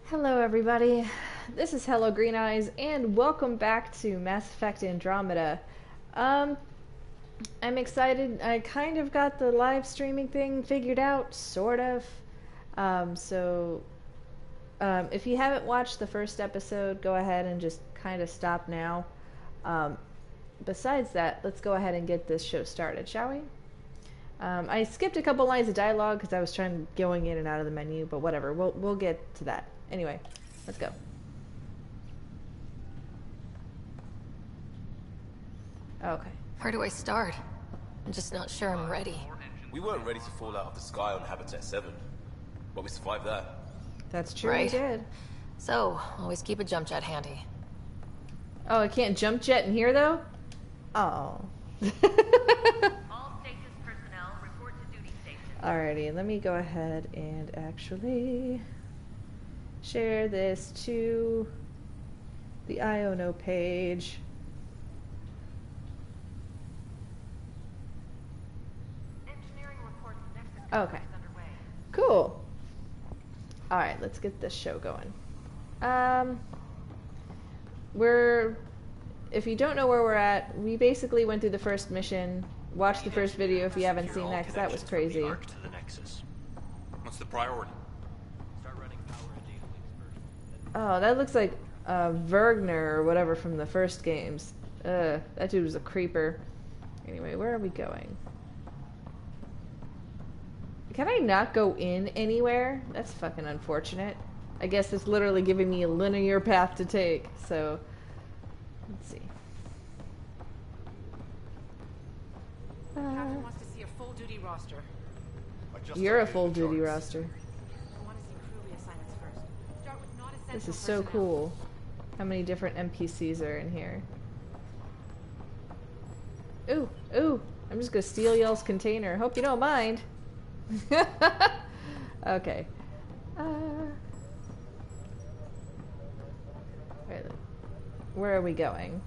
Hello everybody, this is HelloGreenEyes and welcome back to Mass Effect Andromeda. I'm excited. I kind of got the live streaming thing figured out, sort of. If you haven't watched the first episode, go ahead and just kind of stop now. Besides that, let's go ahead and get this show started, shall we? I skipped a couple lines of dialogue because I was going in and out of the menu, but whatever, we'll get to that. Anyway, let's go. Okay. Where do I start? I'm just not sure I'm ready. We weren't ready to fall out of the sky on Habitat 7, but we survived that. That's true, Right. we did. So, always keep a jump jet handy. Oh, I can't jump jet in here, though? Oh. All stasis personnel report to duty station. Alrighty, let me go ahead and actually share this to the Iono page. Engineering reports Nexus Okay. is underway. Cool. Alright, let's get this show going. If you don't know where we're at, we basically went through the first mission. Watch the first video if you haven't seen that, because that was crazy. Arc to the Nexus. What's the priority? Start running power and data links first. Oh, that looks like Vergner or whatever from the first games. That dude was a creeper. Anyway, where are we going? Can I not go in anywhere? That's fucking unfortunate. I guess it's literally giving me a linear path to take, so... Let's see. Captain wants to see a full-duty roster. You're a full-duty roster. I want to see crew reassignments first. Start with non-essential This is so personnel. cool. How many different NPCs are in here? Ooh, ooh! I'm just gonna steal y'all's container. Hope you don't mind. Okay. Where are we going?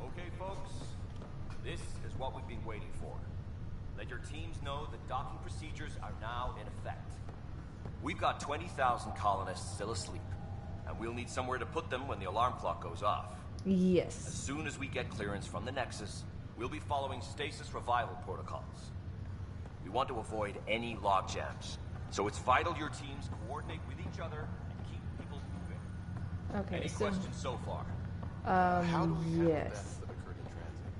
Okay, folks, this is what we've been waiting for. Let your teams know that docking procedures are now in effect. We've got 20,000 colonists still asleep, and we'll need somewhere to put them when the alarm clock goes off. As Yes. soon as we get clearance from the Nexus, we'll be following stasis revival protocols. We want to avoid any logjams, so it's vital your teams coordinate with each other and keep people moving. Okay, Any so... questions so far? How do we handle yes. deaths that occurred in transit?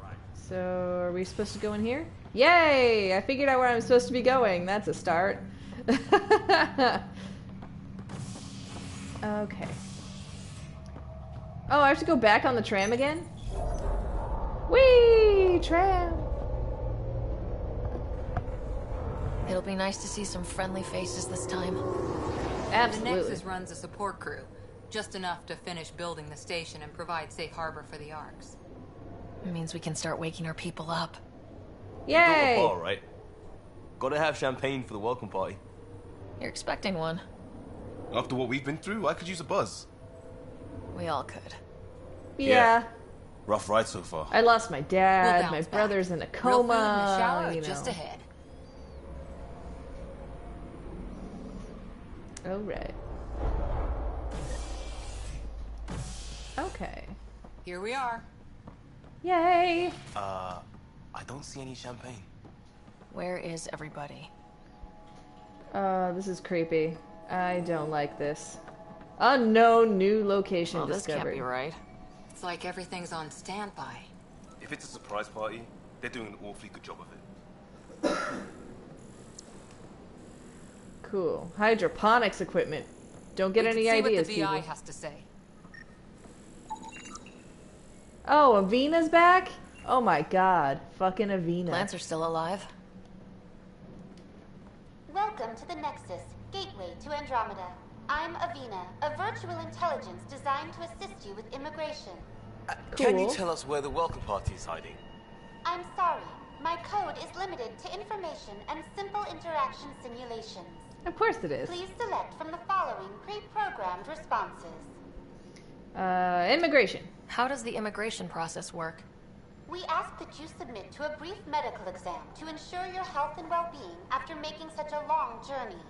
Right. So, are we supposed to go in here? Yay! I figured out where I'm supposed to be going. That's a start. Okay. Oh, I have to go back on the tram again? Whee! Tram! It'll be nice to see some friendly faces this time. The Absolutely. Nexus runs a support crew. Just enough to finish building the station and provide safe harbor for the Arcs. It means we can start waking our people up. Got the Yay! ball, right? Gotta have champagne for the welcome party. You're expecting one. After what we've been through, I could use a buzz. We all could. Yeah. Rough ride so far. I lost my dad, We'll my bounce back. brother's in a Real coma, food in the shower, you know. just ahead. Alright. Okay. Here we are. Yay! I don't see any champagne. Where is everybody? This is creepy. I don't like this. Unknown new location Well, this discovered. can't be right. It's like everything's on standby. If it's a surprise party, they're doing an awfully good job of it. Cool. Hydroponics equipment. Don't get We any can see ideas, what the VI people. has to say. Oh, Avina's back? Oh my god. Fucking Avina. Plants are still alive. Welcome to the Nexus. Gateway to Andromeda. I'm Avina, a virtual intelligence designed to assist you with immigration. Can you Cool. tell us where the welcome party is hiding? I'm sorry. My code is limited to information and simple interaction simulations. Of course it is. Please select from the following pre-programmed responses. Immigration. How does the immigration process work? We ask that you submit to a brief medical exam to ensure your health and well-being after making such a long journey.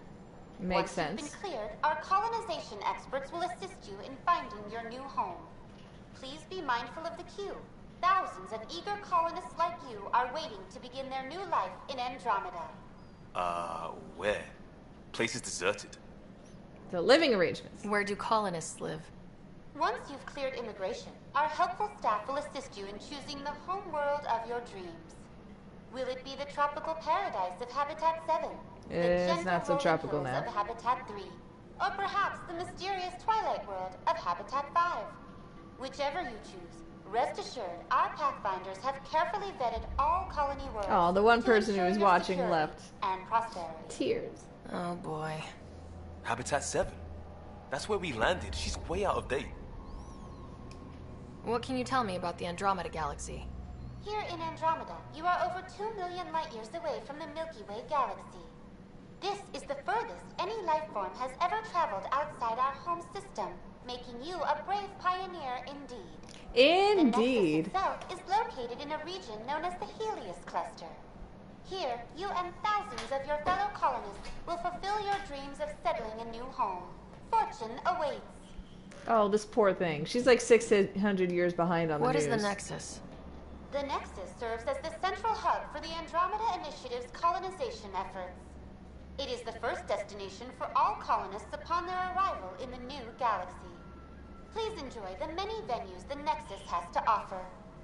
Makes Once you've sense. been cleared, our colonization experts will assist you in finding your new home. Please be mindful of the queue. Thousands of eager colonists like you are waiting to begin their new life in Andromeda. Where? Place is deserted. The living arrangements. Where do colonists live? Once you've cleared immigration, our helpful staff will assist you in choosing the home world of your dreams. Will it be the tropical paradise of Habitat 7? It's not so tropical now. Of Habitat 3? Or perhaps the mysterious twilight world of Habitat 5? Whichever you choose, rest assured our Pathfinders have carefully vetted all colony worlds. Oh, the one to person who ensure was your watching security left. and prosperity. Tears. Oh boy. Habitat 7. That's where we landed. She's way out of date. What can you tell me about the Andromeda galaxy? Here in Andromeda, you are over 2 million light years away from the Milky Way galaxy. This is the furthest any life form has ever traveled outside our home system, making you a brave pioneer indeed. The Indeed. Nexus itself is located in a region known as the Helios Cluster. Here, you and thousands of your fellow colonists will fulfill your dreams of settling a new home. Fortune awaits. Oh, this poor thing. She's like 600 years behind on the What news. is the Nexus? The Nexus serves as the central hub for the Andromeda Initiative's colonization efforts. It is the first destination for all colonists upon their arrival in the new galaxy. Please enjoy the many venues the Nexus has to offer.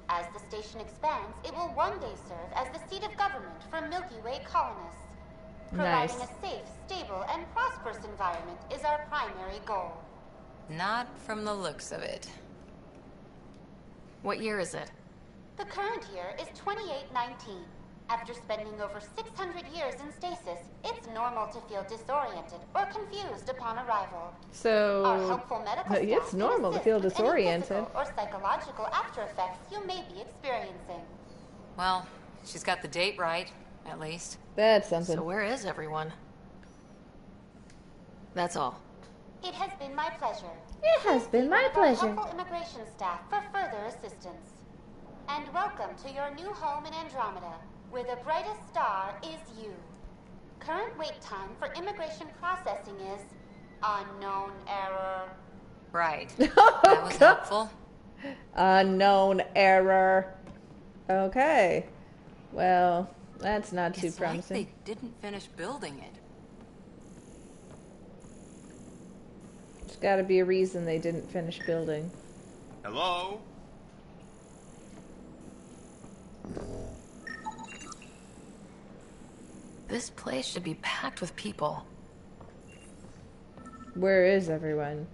As the station expands, it will one day serve as the seat of government for Milky Way colonists. Providing Nice. a safe, stable, and prosperous environment is our primary goal. Not from the looks of it. What year is it? The current year is 2819. After spending over 600 years in stasis, it's normal to feel disoriented or confused upon arrival. Our So, helpful medical staff it's can normal to assist feel with any disoriented. physical or psychological after effects you may be experiencing. Well, she's got the date right, at least. That's something. So where is everyone? That's all. It has been my pleasure. It has been my pleasure. Our helpful immigration staff for further assistance. And welcome to your new home in Andromeda, where the brightest star is you. Current wait time for immigration processing is unknown error. Right. Oh, That was God. helpful. Unknown error. Okay. Well, that's not too It's like promising. they didn't finish building it. There's got to be a reason they didn't finish building. Hello? This place should be packed with people. Where is everyone?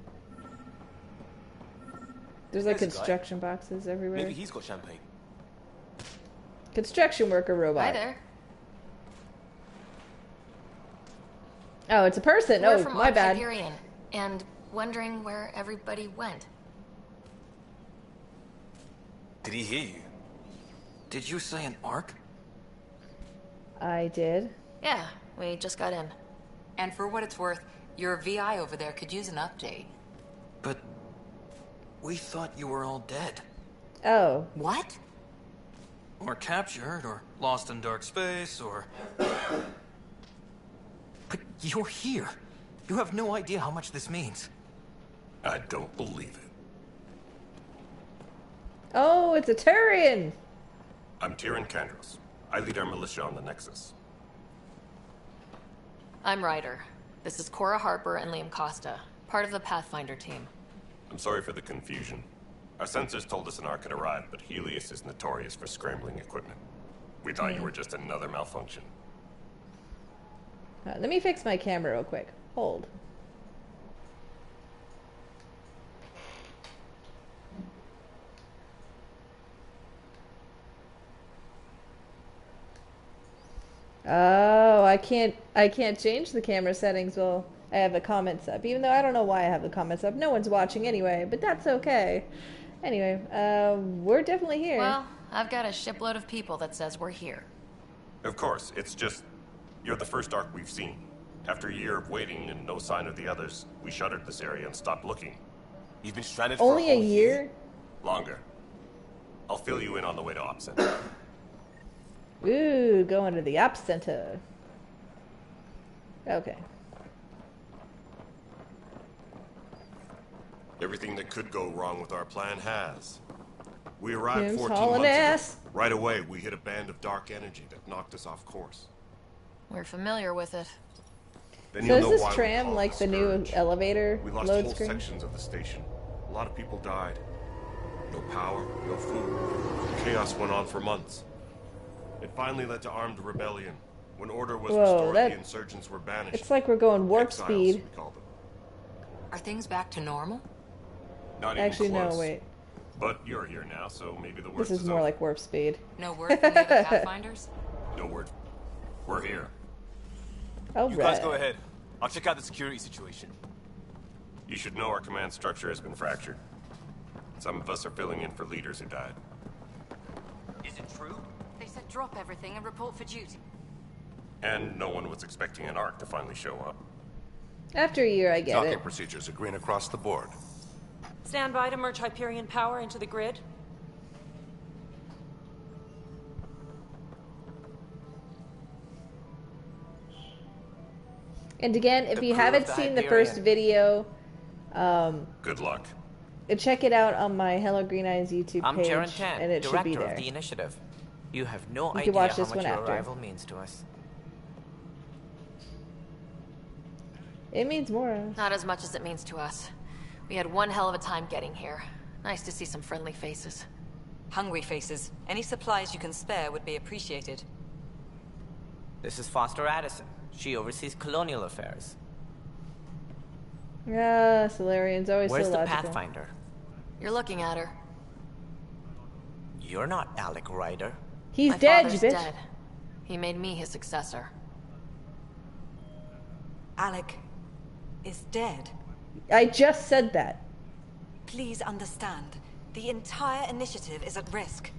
There's like There's a guy. construction boxes everywhere. Maybe he's got champagne. Construction worker robot. Hi there. Oh, it's a person. We're Oh, from my bad. Hyperion, and wondering where everybody went. Did he hear you? Did you say an arc? I did. Yeah, we just got in. And for what it's worth, your VI over there could use an update. But we thought you were all dead. Oh, What? Or captured, or lost in dark space, or... But you're here. You have no idea how much this means. I don't believe it. oh, it's a Turian. I'm Tyrion Kandros. I lead our militia on the Nexus. I'm Ryder. This is Cora Harper and Liam Costa, part of the Pathfinder team. I'm sorry for the confusion. Our sensors told us an arc had arrived, but Helios is notorious for scrambling equipment. We thought you were just another malfunction. Let me fix my camera real quick. Hold. Oh, I can't change the camera settings while I have the comments up, even though I don't know why I have the comments up. No one's watching anyway, but that's okay. Anyway, we're definitely here. Well, I've got a shipload of people that says we're here. Of course, it's just... You're the first Ark we've seen. After a year of waiting and no sign of the others, we shuttered this area and stopped looking. You've been stranded for Only a whole year? Longer. I'll fill you in on the way to Op Center. Ooh, going to the Ops Center. Okay. Everything that could go wrong with our plan has. We arrived Kim's 14 hauling months ass. ago. Right away, we hit a band of dark energy that knocked us off course. We're familiar with it. Then So you'll is know this why we tram call it like the new Scourge. elevator We lost load whole screen? sections of the station. A lot of people died. No power, no food. Chaos went on for months. It finally led to armed rebellion. When order was Whoa, restored, that- the insurgents were banished. It's like we're going warp Exiles, speed. we call them. Are things back to normal? Not even Actually, no, close. wait. But you're here now, so maybe the worst This is more over. like warp speed. No word from the other Pathfinders? No word. We're here. All You right. guys go ahead. I'll check out the security situation. You should know our command structure has been fractured. Some of us are filling in for leaders who died. Is it true? They said drop everything and report for duty. And no one was expecting an Ark to finally show up. After a year, I get Docking it. procedures are green across the board. Stand by to merge Hyperion power into the grid. And again, if you crew haven't of the seen the Hyperion. first video, Good luck. check it out on my HelloGreenEyes YouTube I'm page, Jaren Tan, and it should be director there. of the initiative. You have no You idea can watch how this much one your after. arrival means to us. It means more. Not as much as it means to us. We had one hell of a time getting here. Nice to see some friendly faces. Hungry faces. Any supplies you can spare would be appreciated. This is Foster Addison. She oversees colonial affairs. Ah, Solarian's always Where's so the logical. Pathfinder? You're looking at her. You're not Alec Ryder. He's My dead, you father's bitch. dead. He made me his successor. Alec is dead. I just said that. Please understand. The entire initiative is at risk.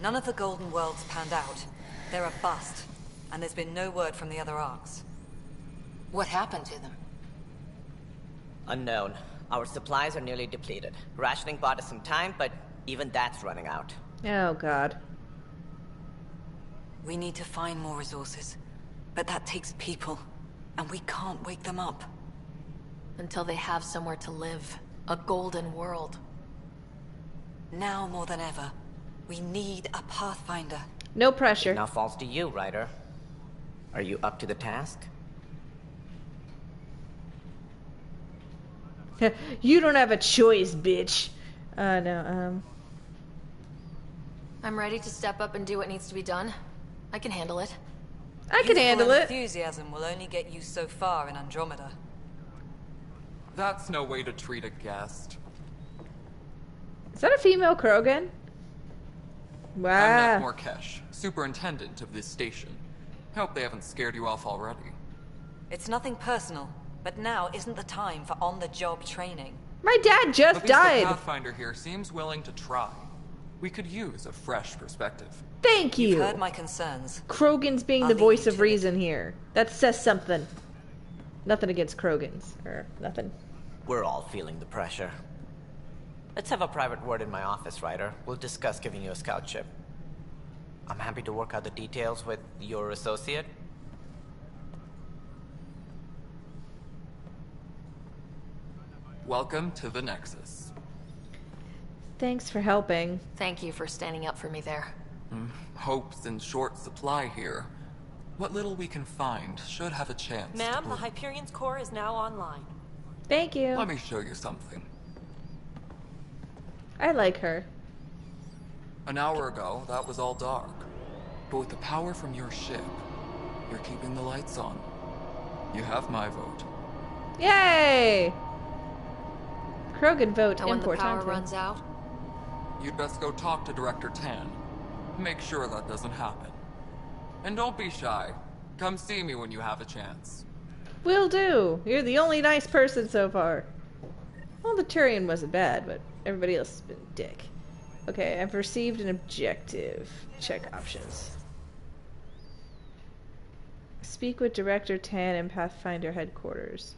None of the Golden Worlds panned out. They're a bust. And there's been no word from the other arcs. What happened to them? Unknown. Our supplies are nearly depleted. Rationing bought us some time, but even that's running out. Oh, God. We need to find more resources. But that takes people. And we can't wake them up. Until they have somewhere to live. A golden world. Now more than ever, we need a Pathfinder. No pressure. It now falls to you, Ryder. Are you up to the task? You don't have a choice, bitch. No, I'm ready to step up and do what needs to be done. I can handle it. I can handle it. Enthusiasm will only get you so far in Andromeda. That's no way to treat a guest. Is that a female Krogan? I'm Wow. Nat Morkesh, superintendent of this station. Hope they haven't scared you off already. It's nothing personal, but now isn't the time for on-the-job training. My dad just At least died. the Pathfinder here seems willing to try. We could use a fresh perspective. Thank you. You've heard my concerns. Krogan's being I'll the leave voice you of to reason here. That says something. Nothing against Krogans. Or nothing. We're all feeling the pressure. Let's have a private word in my office, Ryder. We'll discuss giving you a scout ship. I'm happy to work out the details with your associate. Welcome to the Nexus. Thanks for helping. Thank you for standing up for me there. Hope's in short supply here. What little we can find should have a chance. Ma'am, the Hyperion's core is now online. Thank you. Let me show you something. I like her. An hour ago, that was all dark. But with the power from your ship, you're keeping the lights on. You have my vote. Yay! Krogan vote And when the power importante. runs out, You'd best go talk to Director Tan. Make sure that doesn't happen. And don't be shy. Come see me when you have a chance. Will do. You're the only nice person so far. Well, the Turian wasn't bad, but everybody else has been a dick. Okay, I've received an objective. Check options. Speak with Director Tan in Pathfinder headquarters.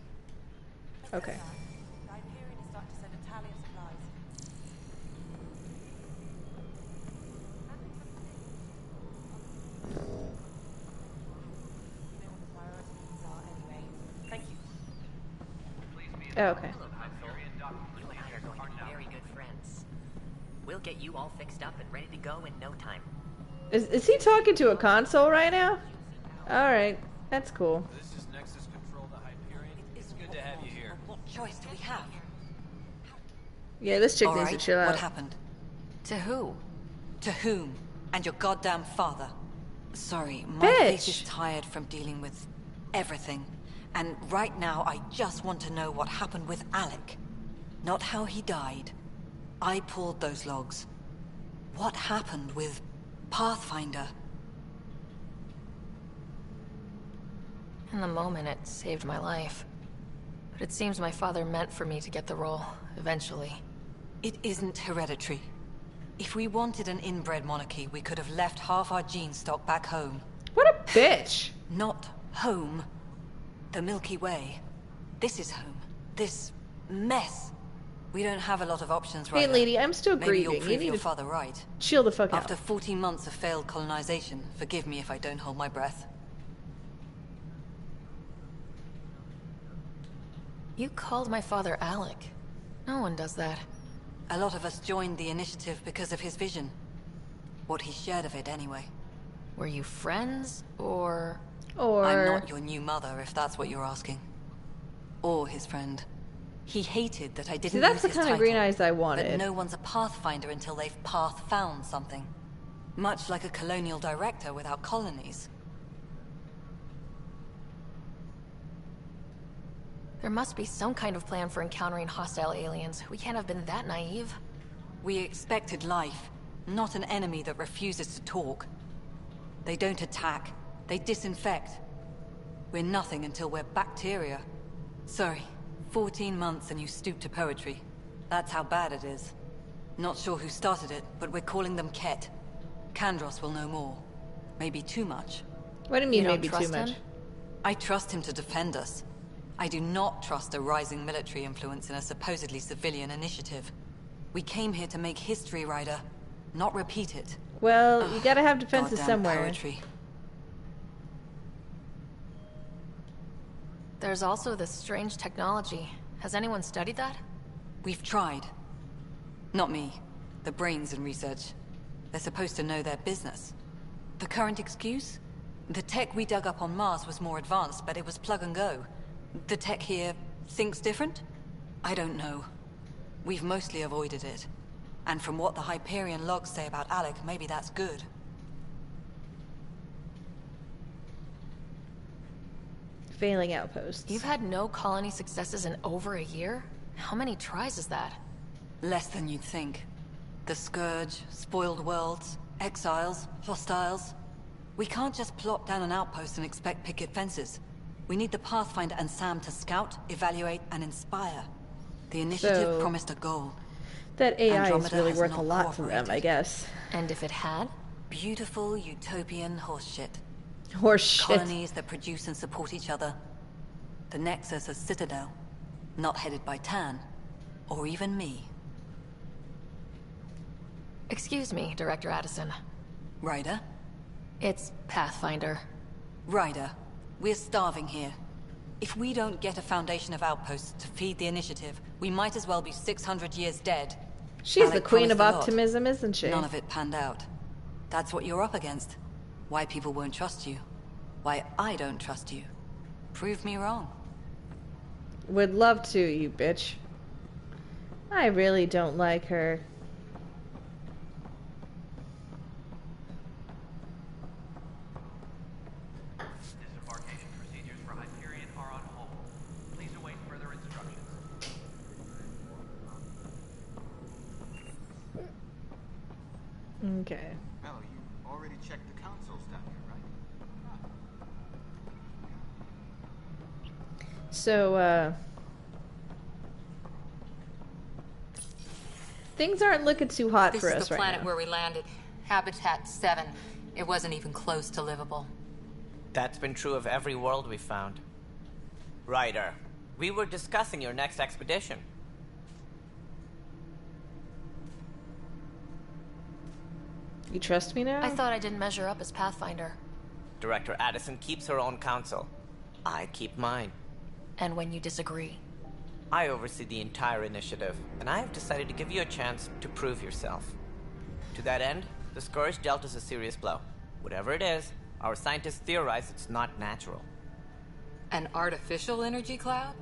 Okay. Oh, okay. You and I are going to be very good friends. We'll get you all fixed up and ready to go in no time. Is he talking to a console right now? Alright, that's cool. This is Nexus Control to Hyperion. It's good to have you here. What choice do we have? Yeah, this chick All needs right, to chill out. what happened? To who? To whom? And your goddamn father. Sorry, my face is tired from dealing with everything. And right now, I just want to know what happened with Alec. Not how he died. I pulled those logs. What happened with Pathfinder? In the moment, it saved my life. But it seems my father meant for me to get the role, eventually. It isn't hereditary. If we wanted an inbred monarchy, we could have left half our gene stock back home. What a bitch! Not home. The Milky Way. This is home. This mess. We don't have a lot of options right Hey, now. lady, I'm still Maybe grieving. you'll You prove need your to father right. chill the fuck out. After 14 months of failed colonization, forgive me if I don't hold my breath. You called my father Alec. No one does that. A lot of us joined the initiative because of his vision. What he shared of it, anyway. Were you friends, or...? I'm not your new mother, if that's what you're asking. Or his friend. He hated that I didn't See, that's use the his kind of title, green eyes I wanted. But no one's a pathfinder until they've path-found something. Much like a colonial director without colonies. There must be some kind of plan for encountering hostile aliens. We can't have been that naive. We expected life, not an enemy that refuses to talk. They don't attack, they disinfect. We're nothing until we're bacteria. Sorry, 14 months and you stoop to poetry. That's how bad it is. Not sure who started it, but we're calling them Ket. Kandros will know more. Maybe too much. What do you mean maybe too much? I trust him to defend us. I do not trust a rising military influence in a supposedly civilian initiative. We came here to make history, Ryder, not repeat it. Well, you gotta have defenses Goddamn somewhere. Poetry. There's also this strange technology. Has anyone studied that? We've tried. Not me. The brains in research. They're supposed to know their business. The current excuse? The tech we dug up on Mars was more advanced, but it was plug and go. The tech here thinks different? I don't know. We've mostly avoided it. And from what the Hyperion logs say about Alec, maybe that's good. Failing outposts. You've had no colony successes in over a year? How many tries is that? Less than you'd think. The Scourge, spoiled worlds, exiles, hostiles. We can't just plop down an outpost and expect picket fences. We need the Pathfinder and Sam to scout, evaluate, and inspire. The initiative promised a goal. That AI Andromeda is really has worth not a lot to them, I cooperated. guess. And if it had? Beautiful utopian horseshit. Horseshit. Colonies that produce and support each other. The Nexus a citadel. Not headed by Tan. Or even me. Excuse me, Director Addison. Ryder? It's Pathfinder. Ryder, we're starving here. If we don't get a foundation of outposts to feed the initiative, we might as well be 600 years dead. She's Alec the queen promised of a lot. optimism, isn't she? None of it panned out. That's what you're up against. Why people won't trust you. Why I don't trust you. Prove me wrong. Would love to, you bitch. I really don't like her. Disembarkation procedures for Hyperion are on hold. Please await further instructions. Okay. Well, you already checked the consoles down here, right? So, things aren't looking too hot for us right now. This is the planet where we landed. Habitat 7. It wasn't even close to livable. That's been true of every world we found. Ryder, we were discussing your next expedition. You trust me now? I thought I didn't measure up as Pathfinder. Director Addison keeps her own counsel. I keep mine. And when you disagree? I oversee the entire initiative, and I have decided to give you a chance to prove yourself. To that end, the Scourge dealt us a serious blow. Whatever it is, our scientists theorize it's not natural. An artificial energy cloud?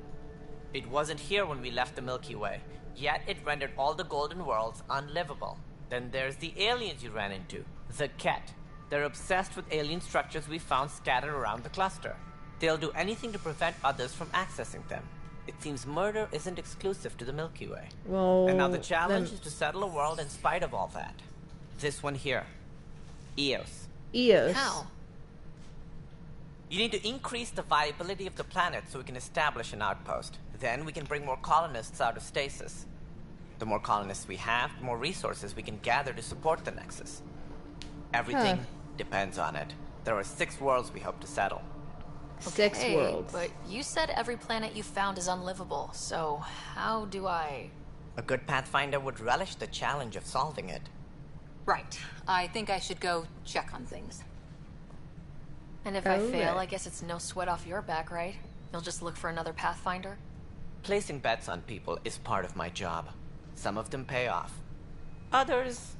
It wasn't here when we left the Milky Way, yet it rendered all the Golden Worlds unlivable. Then there's the aliens you ran into, the Ket. They're obsessed with alien structures we found scattered around the cluster. They'll do anything to prevent others from accessing them. It seems murder isn't exclusive to the Milky Way. Well, and now the challenge is to settle a world in spite of all that. This one here. Eos. Eos? How? You need to increase the viability of the planet so we can establish an outpost. Then we can bring more colonists out of stasis. The more colonists we have, the more resources we can gather to support the Nexus. Everything depends on it. There are 6 worlds we hope to settle. 6 worlds. But you said every planet you found is unlivable, so how do I... A good Pathfinder would relish the challenge of solving it. Right. I think I should go check on things. And if I fail, I guess it's no sweat off your back, right? You'll just look for another Pathfinder? Placing bets on people is part of my job. Some of them pay off. Others...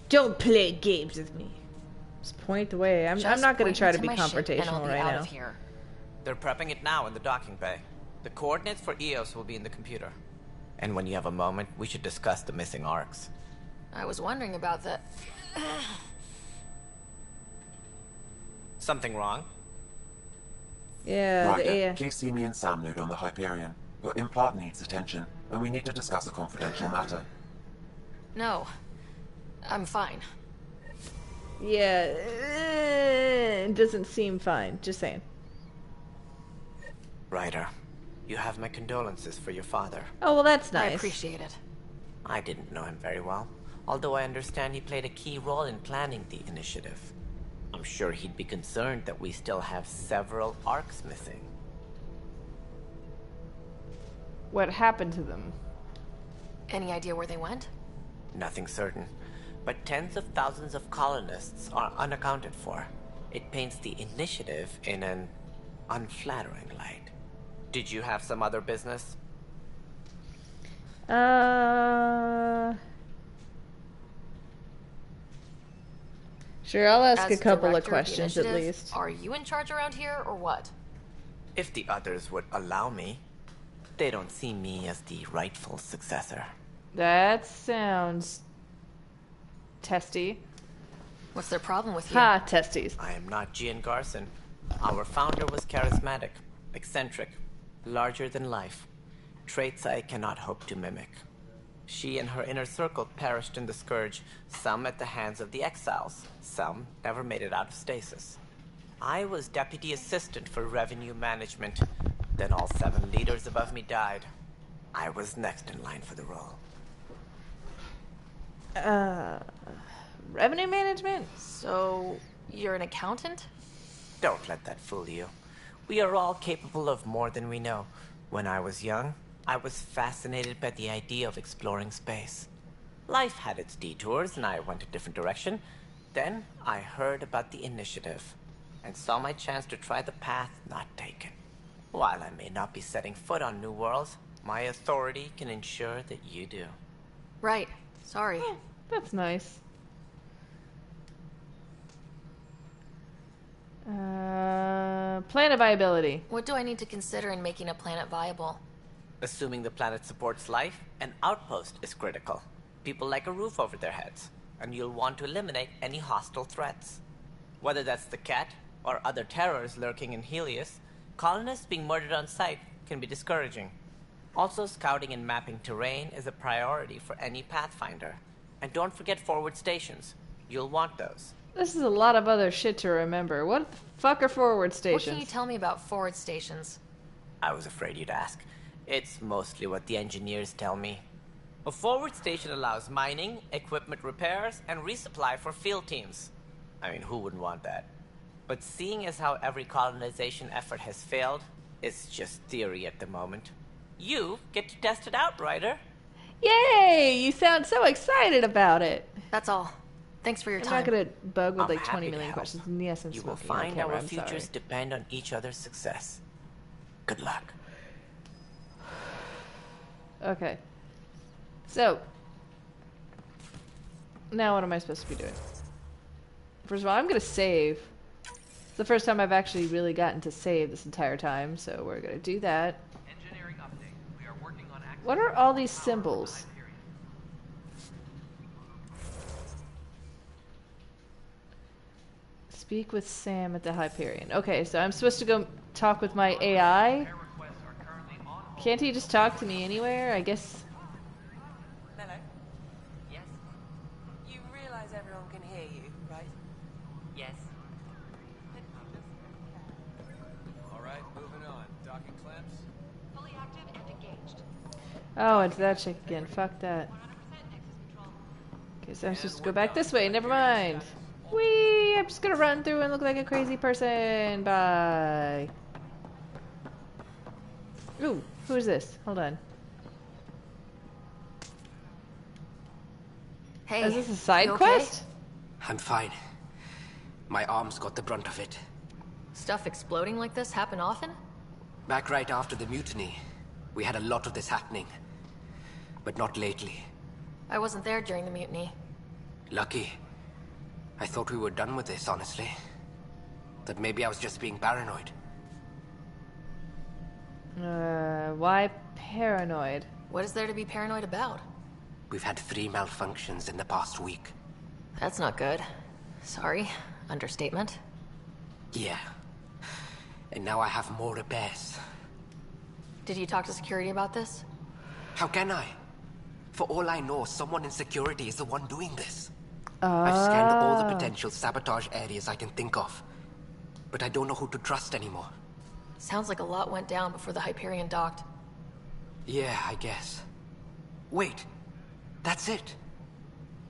Don't play games with me. Just point the way. I'm not going to try to be confrontational right now. Here. They're prepping it now in the docking bay. The coordinates for Eos will be in the computer. And when you have a moment, we should discuss the missing arcs. I was wondering about that. Something wrong? Yeah, Ryder, please see me and Sam node on the Hyperion. Your implant needs attention, and we need to discuss a confidential matter. No. I'm fine. Yeah, it doesn't seem fine. Just saying. Ryder, you have my condolences for your father. Oh, well, that's nice. I appreciate it. I didn't know him very well, although I understand he played a key role in planning the initiative. I'm sure he'd be concerned that we still have several arcs missing. What happened to them? Any idea where they went? Nothing certain, but tens of thousands of colonists are unaccounted for. It paints the initiative in an unflattering light. Did you have some other business? Sure, I'll ask As a couple of director questions of the at initiative, least. Are you in charge around here, or what? If the others would allow me. They don't see me as the rightful successor. That sounds testy. What's their problem with you? Ha, testes. I am not Gian Garson. Our founder was charismatic, eccentric, larger than life. Traits I cannot hope to mimic. She and her inner circle perished in the Scourge, some at the hands of the Exiles, some never made it out of stasis. I was deputy assistant for revenue management. Then all 7 leaders above me died. I was next in line for the role. Revenue management? So, you're an accountant? Don't let that fool you. We are all capable of more than we know. When I was young, I was fascinated by the idea of exploring space. Life had its detours, and I went a different direction. Then I heard about the initiative, and saw my chance to try the path not taken. While I may not be setting foot on new worlds, my authority can ensure that you do. Right. Sorry. Oh, that's nice. Planet viability. What do I need to consider in making a planet viable? Assuming the planet supports life, an outpost is critical. People like a roof over their heads, and you'll want to eliminate any hostile threats. Whether that's the Ket or other terrors lurking in Helios, colonists being murdered on sight can be discouraging. Also, scouting and mapping terrain is a priority for any Pathfinder. And don't forget forward stations. You'll want those. This is a lot of other shit to remember. What the fuck are forward What stations? can you tell me about forward stations? I was afraid you'd ask. It's mostly what the engineers tell me. A forward station allows mining, equipment repairs, and resupply for field teams. I mean, who wouldn't want that? But seeing as how every colonization effort has failed, it's just theory at the moment. You get to test it out, Ryder. Yay! You sound so excited about it. That's all. Thanks for your I'm time. not gonna bug with I'm like 20 happy to million help. questions. And yes, I'm You will smoking on find camera. our I'm futures sorry. depend on each other's success. Good luck. Okay. So, now what am I supposed to be doing? First of all, I'm gonna save. It's the first time I've actually really gotten to save this entire time, so we're gonna do that. Engineering update. We are working on What are all these symbols? Speak with Sam at the Hyperion. Okay, so I'm supposed to go talk with my AI? Can't he just talk to me anywhere? I guess... Hello? Yes? You realize everyone can hear you, right? Yes. Alright, moving on. Docking clamps? Fully active and engaged. Oh, it's that chick again. Fuck that. Okay, so I'm supposed to go back this way. Never mind. Whee! I'm just gonna run through and look like a crazy person. Bye. Ooh, who's this? Hold on. Hey, is this a side you okay? quest? I'm fine. My arms got the brunt of it. Stuff exploding like this happen often? Back right after the mutiny, we had a lot of this happening. But not lately. I wasn't there during the mutiny. Lucky. I thought we were done with this, honestly. That maybe I was just being paranoid. Why paranoid? What is there to be paranoid about? We've had 3 malfunctions in the past week. That's not good. Sorry. Understatement. Yeah. And now I have more repairs. Did you talk to security about this? How can I? For all I know, someone in security is the one doing this. Ah. I've scanned all the potential sabotage areas I can think of. But I don't know who to trust anymore. Sounds like a lot went down before the Hyperion docked. Yeah, I guess. Wait. That's it.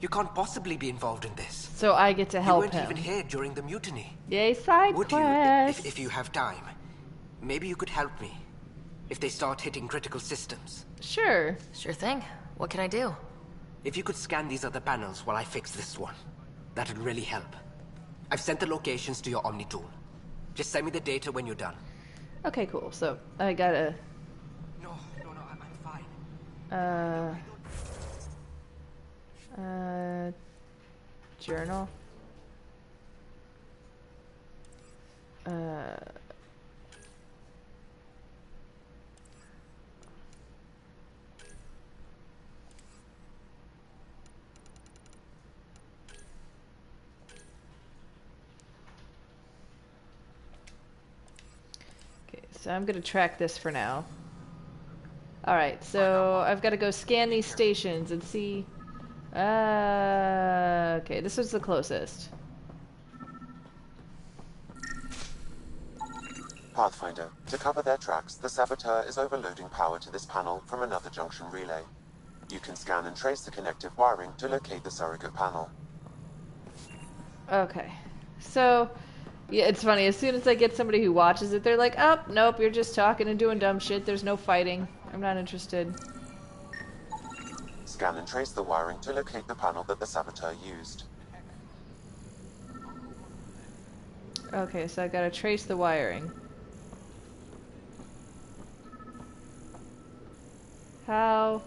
You can't possibly be involved in this. So I get to help him. You weren't even him. here during the mutiny. Yay, side Would quest. you, if you have time? Maybe you could help me. If they start hitting critical systems. Sure. Sure thing. What can I do? If you could scan these other panels while I fix this one, that'd really help. I've sent the locations to your Omni tool. Just send me the data when you're done. Okay, cool. So I gotta. No, I'm fine. Journal. Okay, so I'm gonna track this for now. Alright, so I've got to go scan these stations and see... okay, this was the closest. Pathfinder, to cover their tracks, the saboteur is overloading power to this panel from another junction relay. You can scan and trace the connective wiring to locate the surrogate panel. Okay, so... Yeah, it's funny. As soon as I get somebody who watches it, they're like, oh, nope, you're just talking and doing dumb shit. There's no fighting. I'm not interested. Scan and trace the wiring to locate the panel that the saboteur used. Okay, so I gotta trace the wiring. How?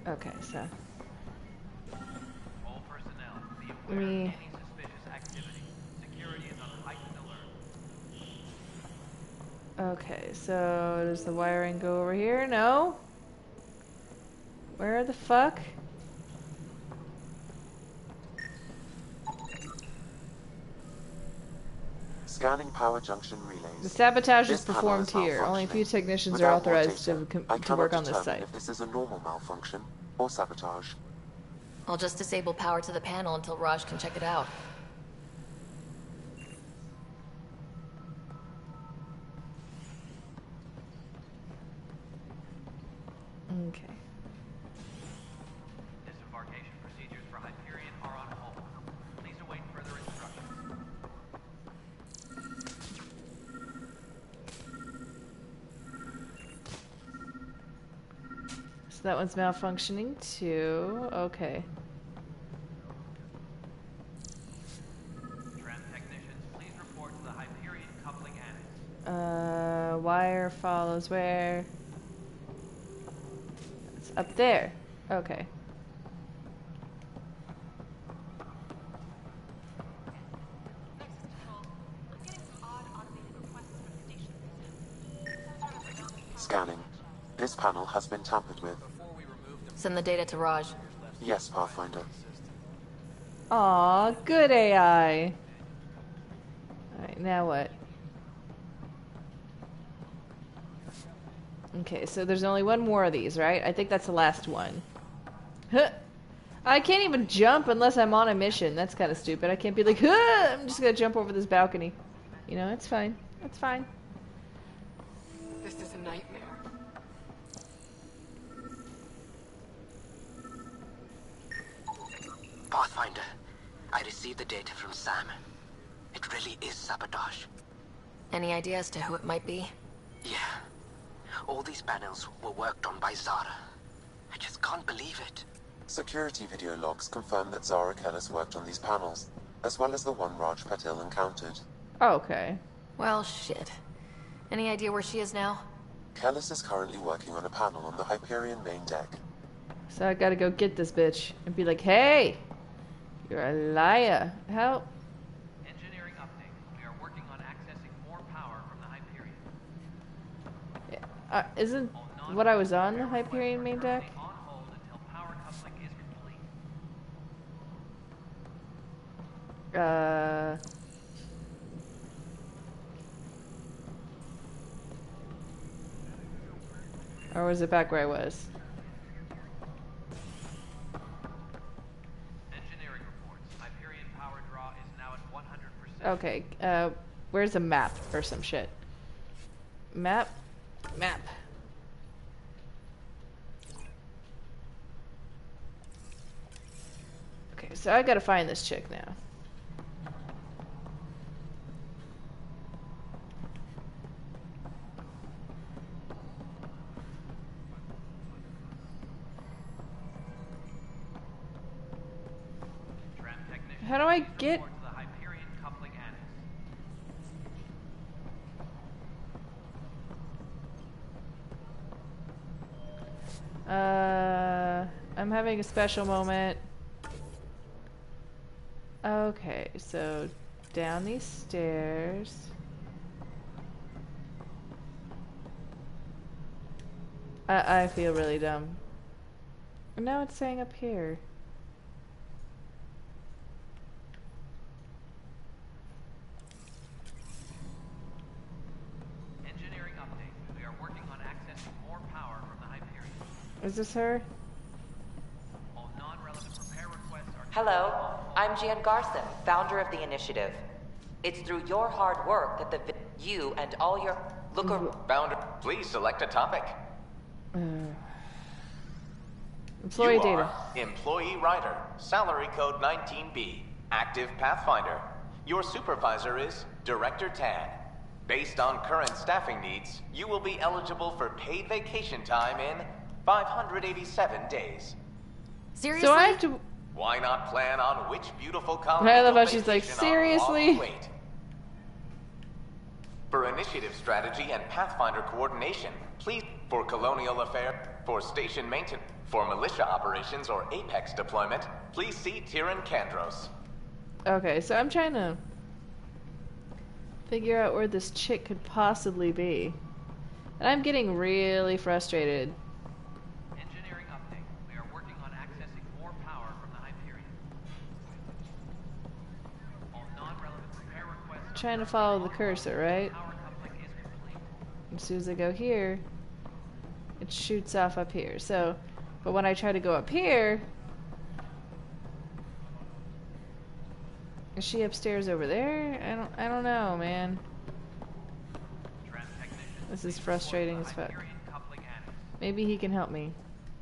Okay, so... All personnel, be Let aware of me... any suspicious activity. Security is on heightened alert. Okay, so does the wiring go over here? No? Where the fuck? Scanning power junction relays. The sabotage This is panel performed here. Only a few malfunctioning. technicians are Without more authorized data, to I cannot work on this determine site. if this is a normal malfunction or sabotage. I'll just disable power to the panel until Raj can check it out. Okay. Disembarkation procedures for Hyperion are on hold. Please await further instructions. So that one's malfunctioning too. Okay. Tram technicians, please report to the Hyperion coupling annex. Wire follows where? It's up there. Okay. Scanning. This panel has been tampered with. Send the data to Raj. Yes, Pathfinder. Aw, good AI. Alright, now what? Okay, so there's only one more of these, right? I think that's the last one. Huh. I can't even jump unless I'm on a mission. That's kind of stupid. I can't be like, huh, I'm just gonna jump over this balcony. You know, it's fine. It's fine. This is a nightmare. Pathfinder, I received the data from Sam. It really is sabotage. Any idea as to who it might be? Yeah. All these panels were worked on by Zara. I just can't believe it. Security video logs confirm that Zara Kellis worked on these panels, as well as the one Raj Patil encountered. Okay. Well, shit. Any idea where she is now? Kellis is currently working on a panel on the Hyperion main deck. So I gotta go get this bitch and be like, hey, you're a liar. Help. Engineering update. We are working on accessing more power from the Hyperion. Isn't what I was on the Hyperion main deck? On hold until power coupling is complete. Or was it back where I was? Engineering reports. Hyperion power draw is now at 100%. Okay, where's a map or some shit? Map? Map. Okay, so I gotta find this chick now. How do I get... I'm having a special moment. Okay, so down these stairs. I feel really dumb. Now it's saying up here. Engineering update. We are working on accessing more power from the Hyperion. Is this her? All non-relevant repair requests are... Hello, I'm Gian Garson, founder of the initiative. It's through your hard work that you and all your... Founder, please select a topic. Employee you data. Are employee writer, salary code 19B, active Pathfinder. Your supervisor is Director Tan. Based on current staffing needs, you will be eligible for paid vacation time in 587 days. Seriously? So I have to... Why not plan on which beautiful colony? I love how she's like, seriously? For initiative strategy and Pathfinder coordination, please for colonial affair, for station maintenance, for militia operations or Apex deployment, please see Tyran Kandros. Okay, so I'm trying to figure out where this chick could possibly be. And I'm getting really frustrated. Engineering update. We are working on accessing more power from the Hyperion. All non-relevant repair requests... I'm trying to follow the cursor, right? Power coupling is complete. As soon as I go here, it shoots off up here. So But when I try to go up here... Is she upstairs over there? I don't know, man. This is frustrating as fuck. Maybe he can help me.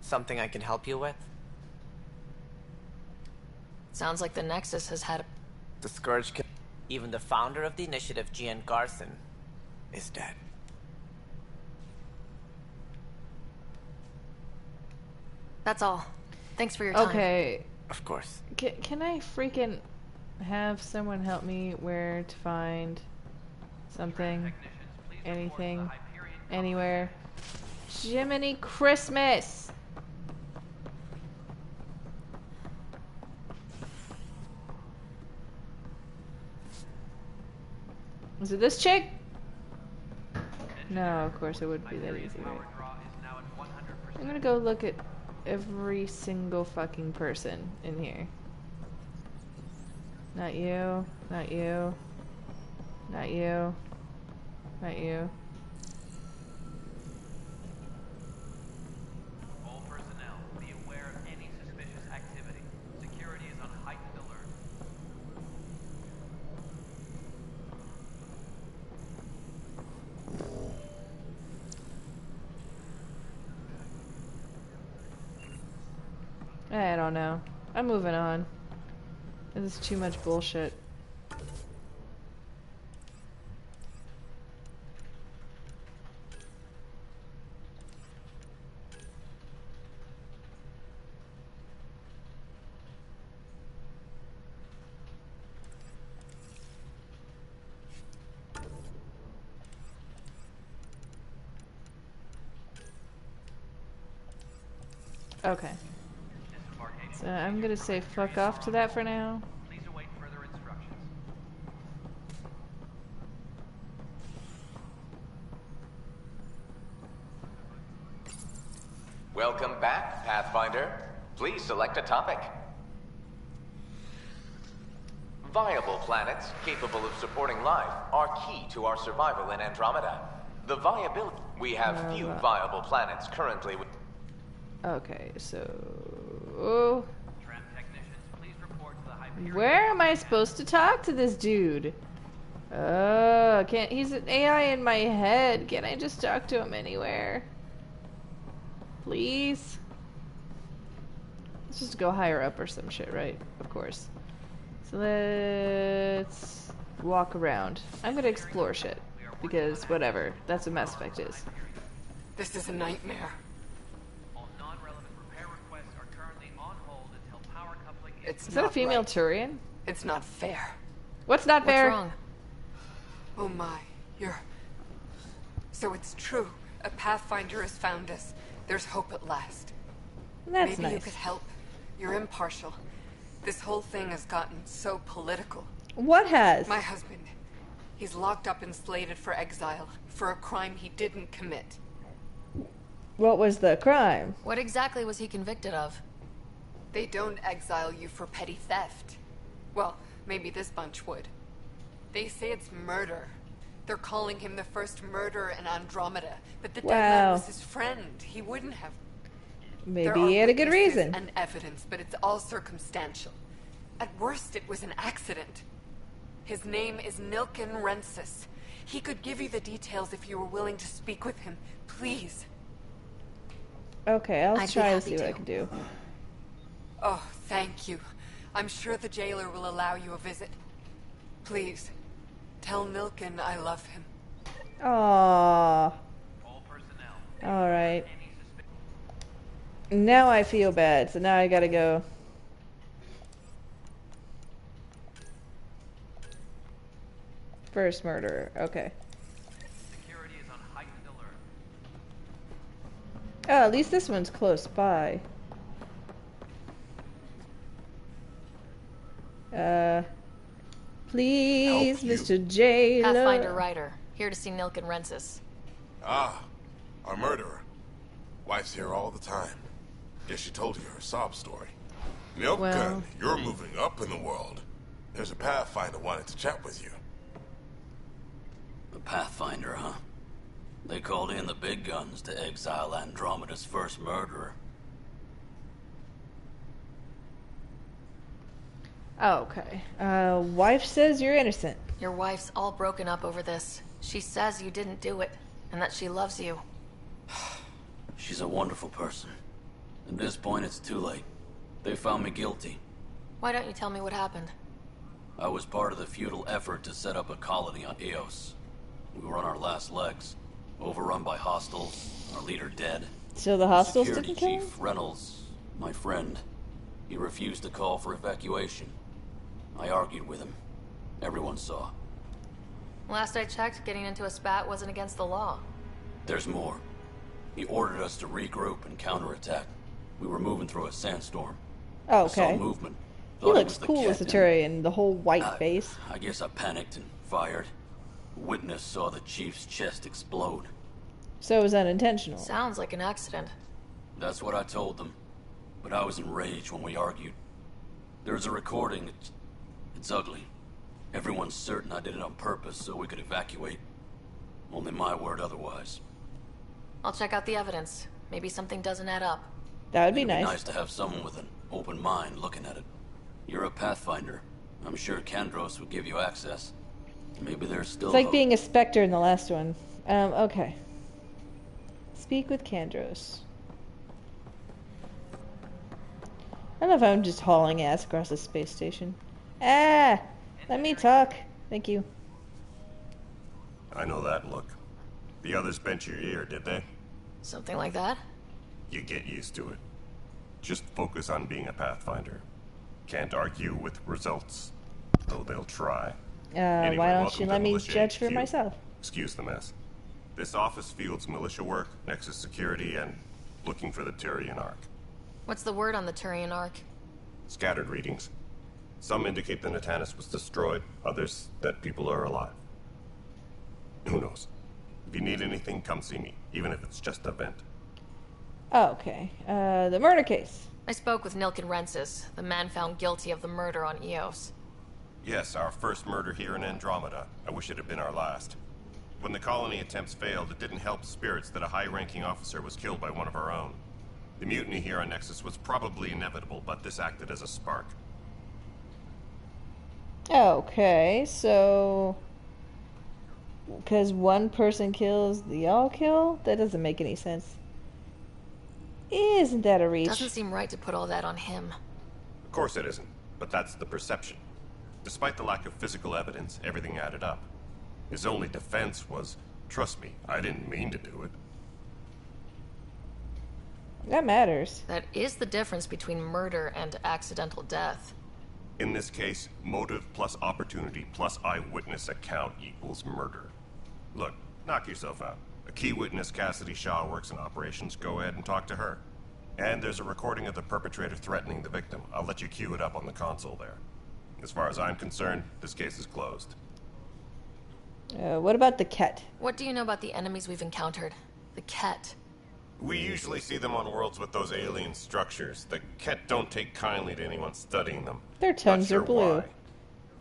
Something I can help you with? Sounds like the Nexus has had a... The Scourge can... Even the founder of the initiative, Gian Garson, is dead. That's all. Thanks for your time. Okay. Of course. Can I freaking have someone help me where to find something? Anything? Anywhere? Jiminy Christmas! Is it this chick? No, of course it wouldn't be that easy, right? I'm gonna go look at every single fucking person in here. Not you, not you, not you, not you. All personnel, be aware of any suspicious activity. Security is on heightened alert. I don't know. I'm moving on. This is too much bullshit. Okay. So I'm gonna say fuck off to that for now. Please await further instructions. Welcome back, Pathfinder. Please select a topic. Viable planets capable of supporting life are key to our survival in Andromeda. The viability... We have few viable planets currently with... Okay, so... Where am I supposed to talk to this dude? Can't... He's an AI in my head. Can't I just talk to him anywhere? Please? Let's just go higher up or some shit, right? Of course. So let's walk around. I'm gonna explore shit. Because whatever. That's what Mass Effect is. This is a nightmare. Is that a female Turian? It's not fair. What's not fair? What's wrong? Oh my, So it's true. A Pathfinder has found us. There's hope at last. That's Maybe nice. you could help. You're impartial. This whole thing has gotten so political. What has? My husband. He's locked up and slated for exile for a crime he didn't commit. What was the crime? What exactly was he convicted of? They don't exile you for petty theft. Well, maybe this bunch would. They say it's murder. They're calling him the first murderer in Andromeda, but the dead man was his friend. He wouldn't have. Maybe he had a good reason. And evidence, but it's all circumstantial. At worst, it was an accident. His name is Nilken Rensis. He could give you the details if you were willing to speak with him. Please. Okay, I'll try to see what I can do. Oh, thank you. I'm sure the jailer will allow you a visit. Please, tell Nilken I love him. Aww. Alright. Now I feel bad, so now I gotta go. First murderer, okay. Security is on heightened alert. Oh, at least this one's close by. Please, Mr. Jailer. Pathfinder Ryder, here to see Nilken Rensis. Ah, our murderer. Wife's here all the time. Guess she told you her sob story. Nilken, you're moving up in the world. There's a Pathfinder wanted to chat with you. The Pathfinder, huh? They called in the big guns to exile Andromeda's first murderer. Okay. Wife says you're innocent. Your wife's all broken up over this. She says you didn't do it, and that she loves you. She's a wonderful person. At this point, it's too late. They found me guilty. Why don't you tell me what happened? I was part of the futile effort to set up a colony on Eos. We were on our last legs, overrun by hostiles, our leader dead. So the hostiles Security didn't kill him? Chief Reynolds, my friend, he refused to call for evacuation. I argued with him. Everyone saw. Last I checked, getting into a spat wasn't against the law. There's more. He ordered us to regroup and counterattack. We were moving through a sandstorm. Oh, I saw okay. movement. He Thought looks was the cool as a captain. Turian, the whole white face. I guess I panicked and fired. A witness saw the chief's chest explode. So it was unintentional. Sounds like an accident. That's what I told them. But I was enraged when we argued. There's a recording. It's ugly. Everyone's certain I did it on purpose so we could evacuate. Only my word otherwise. I'll check out the evidence. Maybe something doesn't add up. That would be It'd nice. Be nice to have someone with an open mind looking at it. You're a Pathfinder. I'm sure Kandros would give you access. Maybe there's still It's like hope. being a Spectre in the last one. Okay. Speak with Kandros. I don't know if I'm just hauling ass across the space station. Ah! Let me talk. Thank you. I know that look. The others bent your ear, did they? Something like that? You get used to it. Just focus on being a Pathfinder. Can't argue with results, though they'll try. Anyway, Why don't welcome you to let me Militia judge for HQ. myself? Excuse the mess. This office fields militia work, Nexus security, and looking for the Turian Ark. What's the word on the Turian Ark? Scattered readings. Some indicate the Natanus was destroyed, others that people are alive. Who knows? If you need anything, come see me, even if it's just a vent. Okay. The murder case. I spoke with Nilken Rensis, the man found guilty of the murder on Eos. Yes, our first murder here in Andromeda. I wish it had been our last. When the colony attempts failed, it didn't help spirits that a high-ranking officer was killed by one of our own. The mutiny here on Nexus was probably inevitable, but this acted as a spark. Okay, so... because one person kills, the all kill? That doesn't make any sense. Isn't that a reach? Doesn't seem right to put all that on him. Of course it isn't, but that's the perception. Despite the lack of physical evidence, everything added up. His only defense was, trust me, I didn't mean to do it. That matters. That is the difference between murder and accidental death. In this case, motive plus opportunity plus eyewitness account equals murder. Look, knock yourself out. A key witness, Cassidy Shaw, works in operations. Go ahead and talk to her. And there's a recording of the perpetrator threatening the victim. I'll let you cue it up on the console there. As far as I'm concerned, this case is closed. What about the Ket? What do you know about the enemies we've encountered? The Ket. We usually see them on worlds with those alien structures. The Ket don't take kindly to anyone studying them. Their tongues Not sure are blue. why.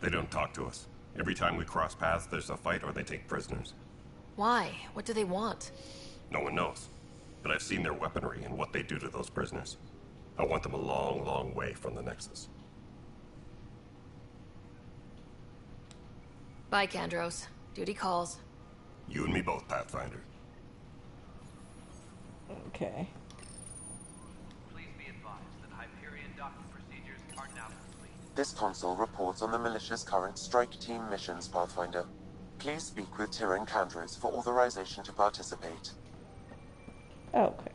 They don't talk to us. Every time we cross paths, there's a fight or they take prisoners. Why? What do they want? No one knows. But I've seen their weaponry and what they do to those prisoners. I want them a long, long way from the Nexus. Bye, Kandros. Duty calls. You and me both, Pathfinder. Okay. Please be advised that Hyperion docking procedures are now complete. This console reports on the militia's current strike team missions, Pathfinder. Please speak with Tyrion Kandros for authorization to participate. Okay.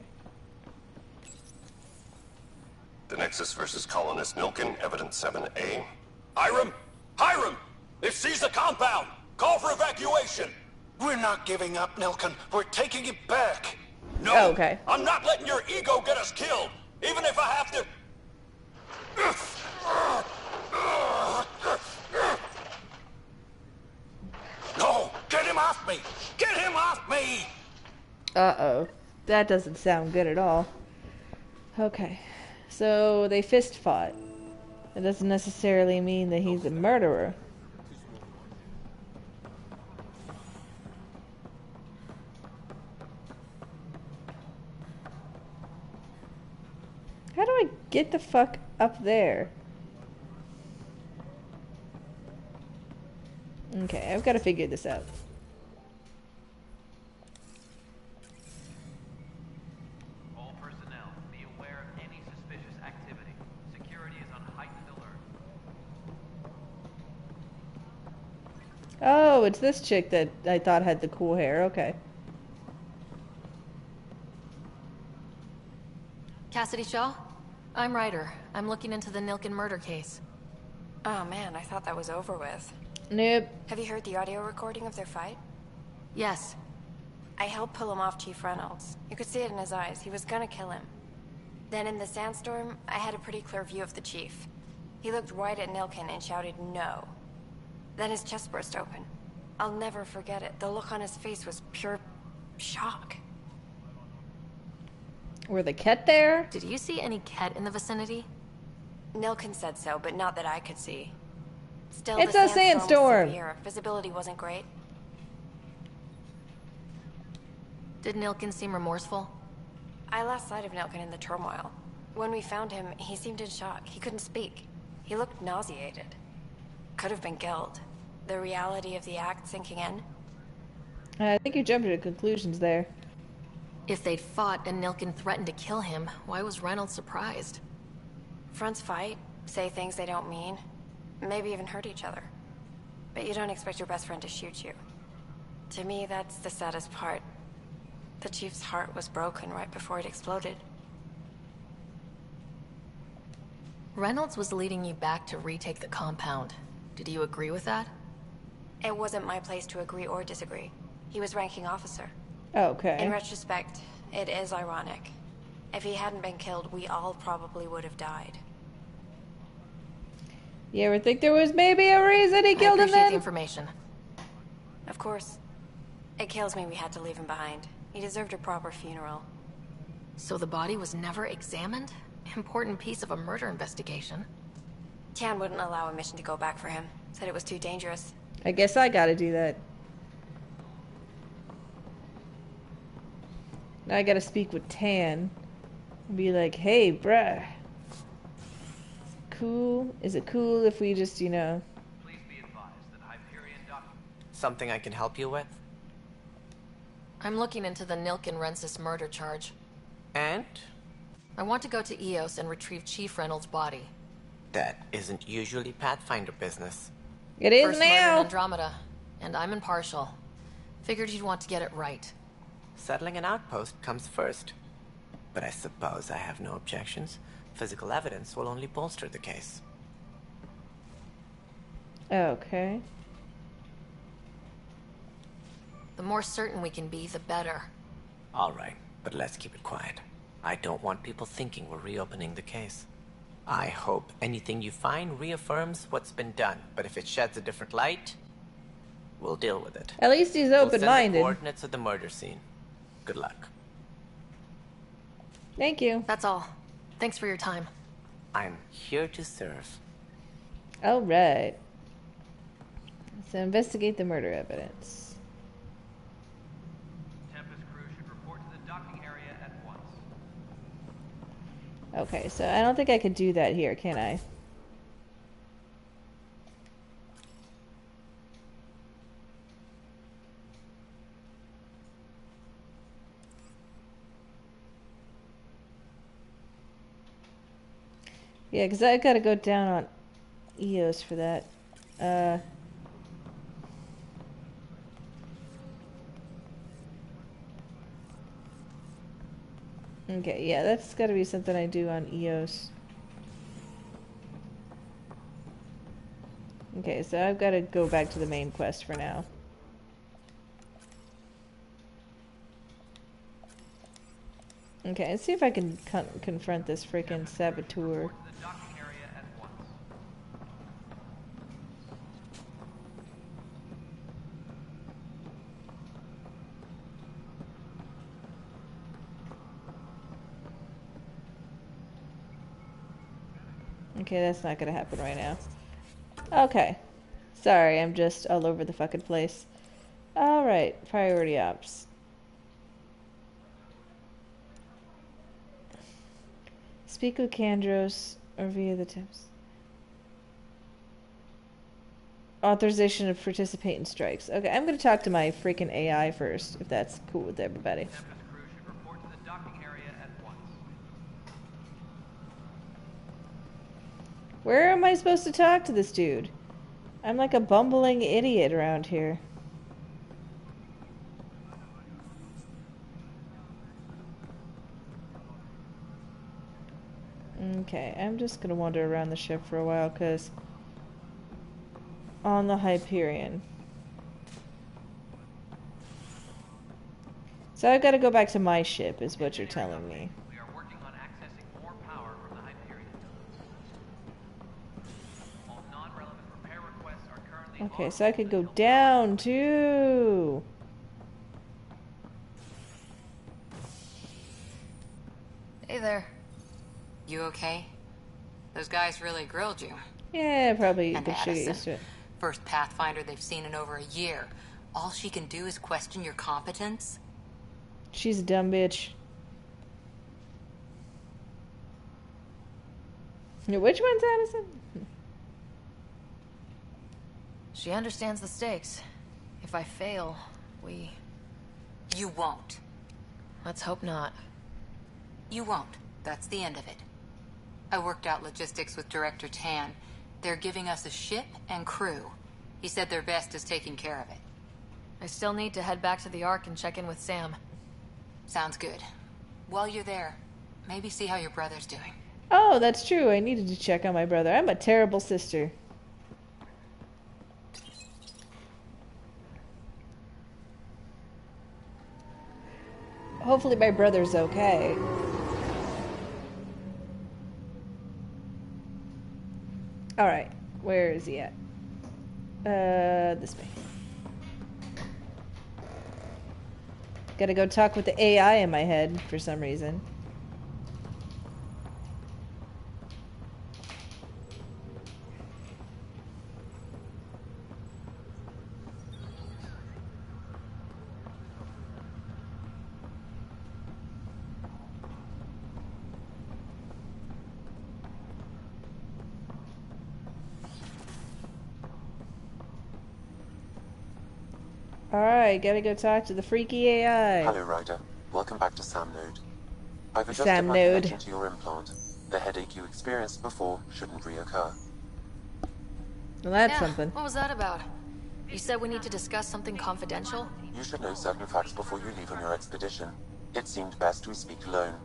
The Nexus versus Colonist Nilken, Evidence 7A. Hiram! Hiram! They've seized the compound! Call for evacuation! We're not giving up, Nilken. We're taking it back. No! Okay. I'm not letting your ego get us killed! Even if I have to... No! Get him off me! Get him off me! Uh-oh. That doesn't sound good at all. Okay. So they fist fought. That doesn't necessarily mean that he's a murderer. How do I get the fuck up there? Okay, I've got to figure this out. All personnel, be aware of any suspicious activity. Security is on heightened alert. Oh, it's this chick that I thought had the cool hair. Okay. Cassidy Shaw? I'm Ryder. I'm looking into the Nilken murder case. Oh man, I thought that was over with. Nope. Have you heard the audio recording of their fight? Yes. I helped pull him off Chief Reynolds. You could see it in his eyes. He was gonna kill him. Then in the sandstorm, I had a pretty clear view of the Chief. He looked right at Nilken and shouted no. Then his chest burst open. I'll never forget it. The look on his face was pure shock. Were the Ket there? Did you see any Ket in the vicinity? Nilken said so, but not that I could see. Still, It's the a sandstorm. was severe. Visibility wasn't great. Did Nilken seem remorseful? I lost sight of Nilken in the turmoil. When we found him, he seemed in shock. He couldn't speak. He looked nauseated. Could have been guilt. The reality of the act sinking in. I think you jumped to conclusions there. If they'd fought and Nilken threatened to kill him, why was Reynolds surprised? Fronts fight, say things they don't mean, maybe even hurt each other. But you don't expect your best friend to shoot you. To me, that's the saddest part. The Chief's heart was broken right before it exploded. Reynolds was leading you back to retake the compound. Did you agree with that? It wasn't my place to agree or disagree. He was ranking officer. Okay. In retrospect, it is ironic. If he hadn't been killed, we all probably would have died. You ever think there was maybe a reason he killed him I appreciate then? the information. Of course. It kills me we had to leave him behind. He deserved a proper funeral. So the body was never examined? Important piece of a murder investigation. Tian wouldn't allow a mission to go back for him. Said it was too dangerous. I guess I gotta do that. Now I gotta speak with Tan. And be like, hey, bruh. Cool? Is it cool if we just, you know... Please be advised that Hyperion documents... Something I can help you with? I'm looking into the Nilken Rensis murder charge. And? I want to go to EOS and retrieve Chief Reynolds' body. That isn't usually Pathfinder business. It is First murder now! in Andromeda, and I'm impartial. Figured you'd want to get it right. Settling an outpost comes first. But I suppose I have no objections. Physical evidence will only bolster the case. Okay. The more certain we can be, the better. All right, but let's keep it quiet. I don't want people thinking we're reopening the case. I hope anything you find reaffirms what's been done, but if it sheds a different light, we'll deal with it. At least he's We'll send the open-minded. coordinates of the murder scene. Good luck. Thank you. That's all. Thanks for your time. I'm here to serve. Alright. So investigate the murder evidence. Tempest crew should report to the docking area at once. Okay, so I don't think I could do that here, can I? Yeah, because I gotta go down on EOS for that. Okay, yeah, that's gotta be something I do on EOS. Okay, so I've gotta go back to the main quest for now. Okay, let's see if I can confront this freaking saboteur. Okay, that's not gonna happen right now. Okay. Sorry, I'm just all over the fucking place. Alright, priority ops. Speak with Kandros or via the tips. Authorization to participate in strikes. Okay, I'm gonna talk to my freaking AI first, if that's cool with everybody. Where am I supposed to talk to this dude? I'm like a bumbling idiot around here. Okay, I'm just gonna wander around the ship for a while, because on the Hyperion. So I've got to go back to my ship, is what you're telling me. We are working on accessing more power from the Hyperion. All non-relevant repair requests are currently Okay, so I could go down too. Hey there. You okay? Those guys really grilled you. Yeah, probably, And but she get Addison, used to it. first Pathfinder they've seen in over a year. All she can do is question your competence? She's a dumb bitch. Which one's Addison? She understands the stakes. If I fail, we... You won't. Let's hope not. You won't. That's the end of it. I worked out logistics with Director Tan. They're giving us a ship and crew. He said their best is taking care of it. I still need to head back to the Ark and check in with Sam. Sounds good. While you're there, maybe see how your brother's doing. Oh, that's true. I needed to check on my brother. I'm a terrible sister. Hopefully my brother's okay. Alright, where is he at? This way. Gotta go talk with the AI in my head for some reason. Alright, gotta go talk to the freaky AI. Hello, Ryder. Welcome back to Sam Node. I've adjusted Sam my Node. connection to your implant. The headache you experienced before shouldn't reoccur. Well, that's yeah, something. What was that about? You said we need to discuss something confidential? You should know certain facts before you leave on your expedition. It seemed best we speak alone.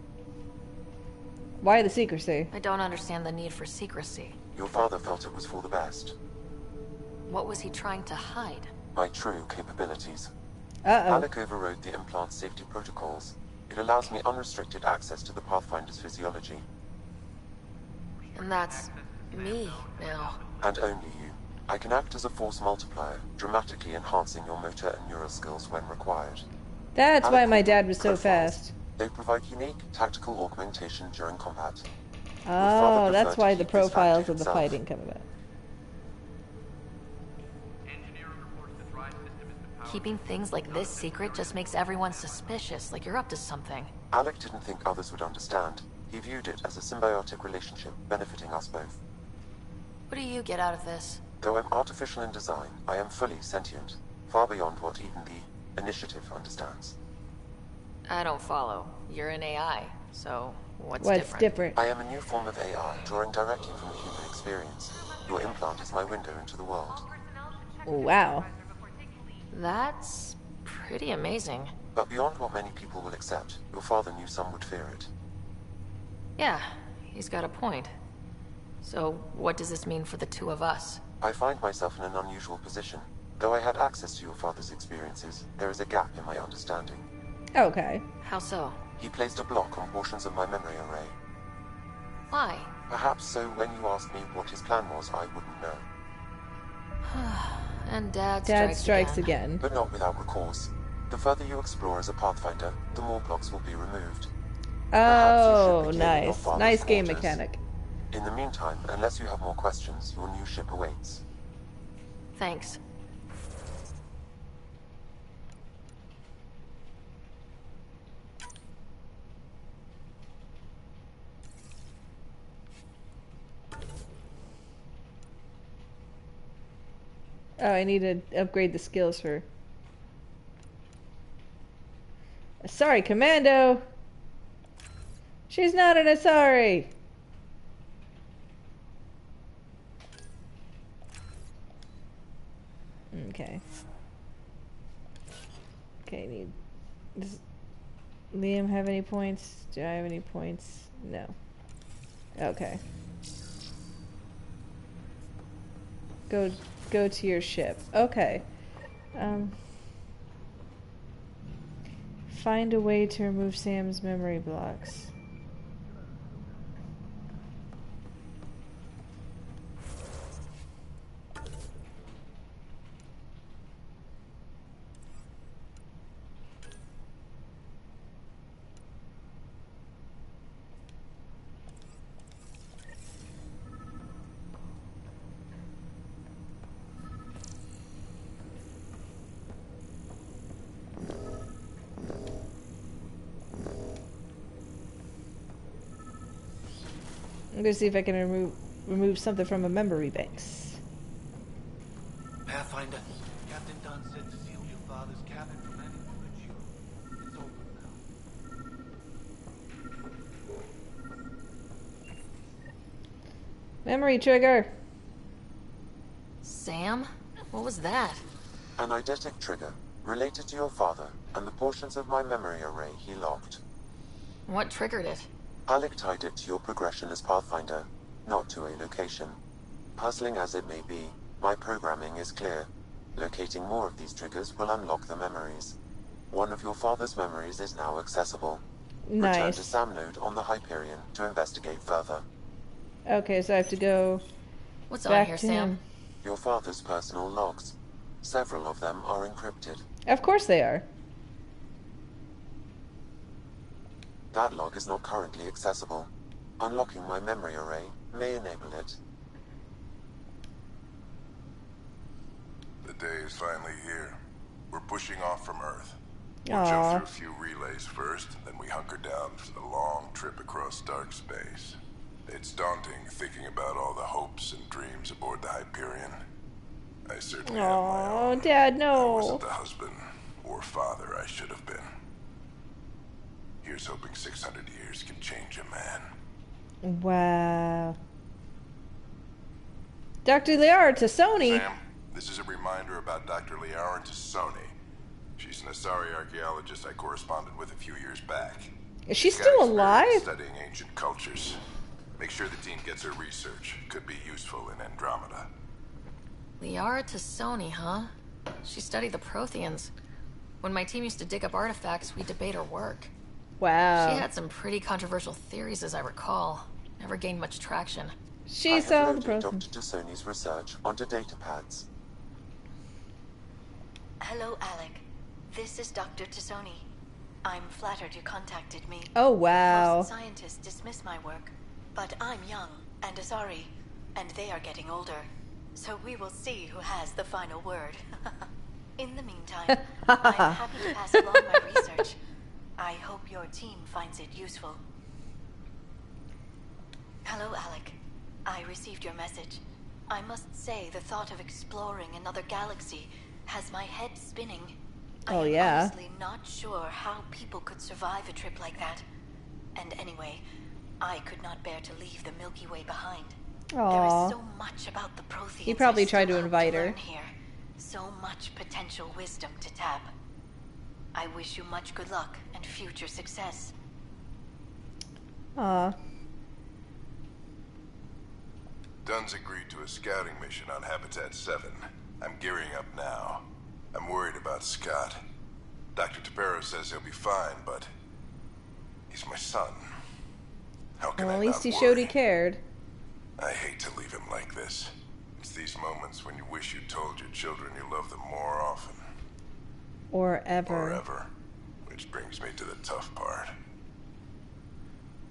Why the secrecy? I don't understand the need for secrecy. Your father felt it was for the best. What was he trying to hide? My true capabilities. Uh-oh. Alec overrode the implant's safety protocols. It allows me unrestricted access to the Pathfinder's physiology. And that's me now. And only you. I can act as a force multiplier, dramatically enhancing your motor and neural skills when required. That's Alec why my called dad them was so profiles. fast. They provide unique tactical augmentation during combat. Oh, that's preferred why to the keep this fact to profiles of the himself. fighting come about. Keeping things like this secret just makes everyone suspicious, like you're up to something. Alec didn't think others would understand. He viewed it as a symbiotic relationship benefiting us both. What do you get out of this? Though I'm artificial in design, I am fully sentient, far beyond what even the Initiative understands. I don't follow. You're an AI, so what's different? I am a new form of AI, drawing directly from human experience. Your implant is my window into the world. Wow. That's pretty amazing. But beyond what many people will accept, your father knew some would fear it. Yeah, he's got a point. So, what does this mean for the two of us? I find myself in an unusual position. Though I had access to your father's experiences, there is a gap in my understanding. Okay. How so? He placed a block on portions of my memory array. Why? Perhaps so when you asked me what his plan was, I wouldn't know. And Dad strikes again. But not without recourse. The further you explore as a Pathfinder, the more blocks will be removed. Oh, nice. Nice game mechanic. In the meantime, unless you have more questions, your new ship awaits. Thanks. Oh, I need to upgrade the skills for... Sorry, Commando! She's not an Asari! Okay. Okay, need... Does Liam have any points? Do I have any points? No. Okay. Go to your ship. Okay. Find a way to remove Sam's memory blocks. I'm gonna see if I can remove something from a memory banks. Pathfinder, Captain Dunn said to seal your father's cabin from anything but you. It's open now. Memory trigger! Sam? What was that? An eidetic trigger, related to your father, and the portions of my memory array he locked. What triggered it? Alec tied it to your progression as Pathfinder, not to a location. Puzzling as it may be, my programming is clear. Locating more of these triggers will unlock the memories. One of your father's memories is now accessible. Nice. Return to Sam node on the Hyperion to investigate further. Okay, so I have to go What's back on here, to Sam? him. Your father's personal logs. Several of them are encrypted. Of course they are. That log is not currently accessible. Unlocking my memory array may enable it. The day is finally here. We're pushing off from Earth. We'll Aww. jump through a few relays first, then we hunker down for the long trip across dark space. It's daunting thinking about all the hopes and dreams aboard the Hyperion. I certainly have my own. Oh, Dad, I no. wasn't the husband or father I should have been. Here's hoping 600 years can change a man. Wow. Dr. Liara to Sony. Sam, this is a reminder about Dr. Liara Tassoni. She's an Asari archaeologist I corresponded with a few years back. Is she She's got still experience alive? Studying ancient cultures. Make sure the team gets her research. Could be useful in Andromeda. Liara Tassoni, huh? She studied the Protheans. When my team used to dig up artifacts, we'd debate her work. Wow. She had some pretty controversial theories, as I recall. Never gained much traction. She saw the Protheans. Dr. Tassoni's research onto data pads. Hello, Alec. This is Dr. Tassoni. I'm flattered you contacted me. Oh, wow. Most scientists dismiss my work, but I'm young and Asari, and they are getting older. So we will see who has the final word. In the meantime, I'm happy to pass along my research. I hope your team finds it useful. Hello, Alec. I received your message. I must say the thought of exploring another galaxy has my head spinning. Oh, I am yeah. honestly not sure how people could survive a trip like that. And anyway, I could not bear to leave the Milky Way behind. There Aw. is so much about the Protheans. He probably I tried to still hope invite her. learn here. So much potential wisdom to tap. I wish you much good luck and future success. Aw. Dunn's agreed to a scouting mission on Habitat 7. I'm gearing up now. I'm worried about Scott. Dr. Tapero says he'll be fine, but he's my son. How can Well, I at least not he worry? showed he cared. I hate to leave him like this. It's these moments when you wish you told your children you love them more often. Or ever. Or ever. Which brings me to the tough part.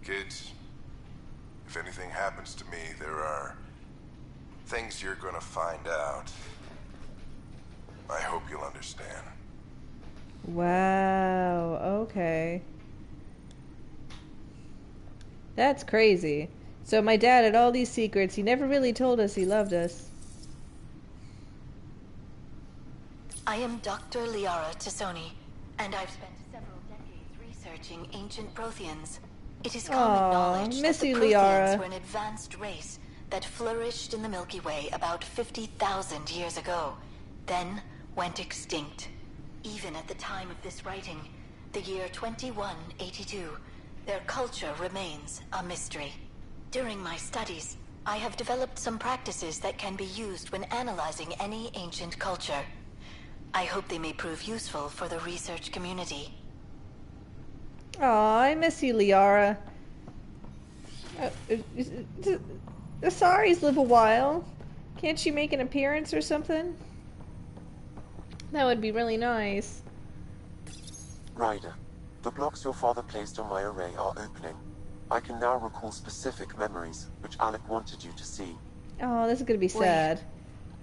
Kids, if anything happens to me, there are things you're gonna find out. I hope you'll understand. Wow. Okay. That's crazy. So my dad had all these secrets. He never really told us he loved us. I am Dr. Liara Tassoni, and I've spent several decades researching ancient Protheans. It is common knowledge that the Protheans were an advanced race that flourished in the Milky Way about 50,000 years ago, then went extinct. Even at the time of this writing, the year 2182, their culture remains a mystery. During my studies, I have developed some practices that can be used when analyzing any ancient culture. I hope they may prove useful for the research community. Aw, I miss you, Liara. Asaris live a while. Can't she make an appearance or something? That would be really nice. Ryder, the blocks your father placed on my array are opening. I can now recall specific memories, which Alec wanted you to see. Oh, this is gonna be sad.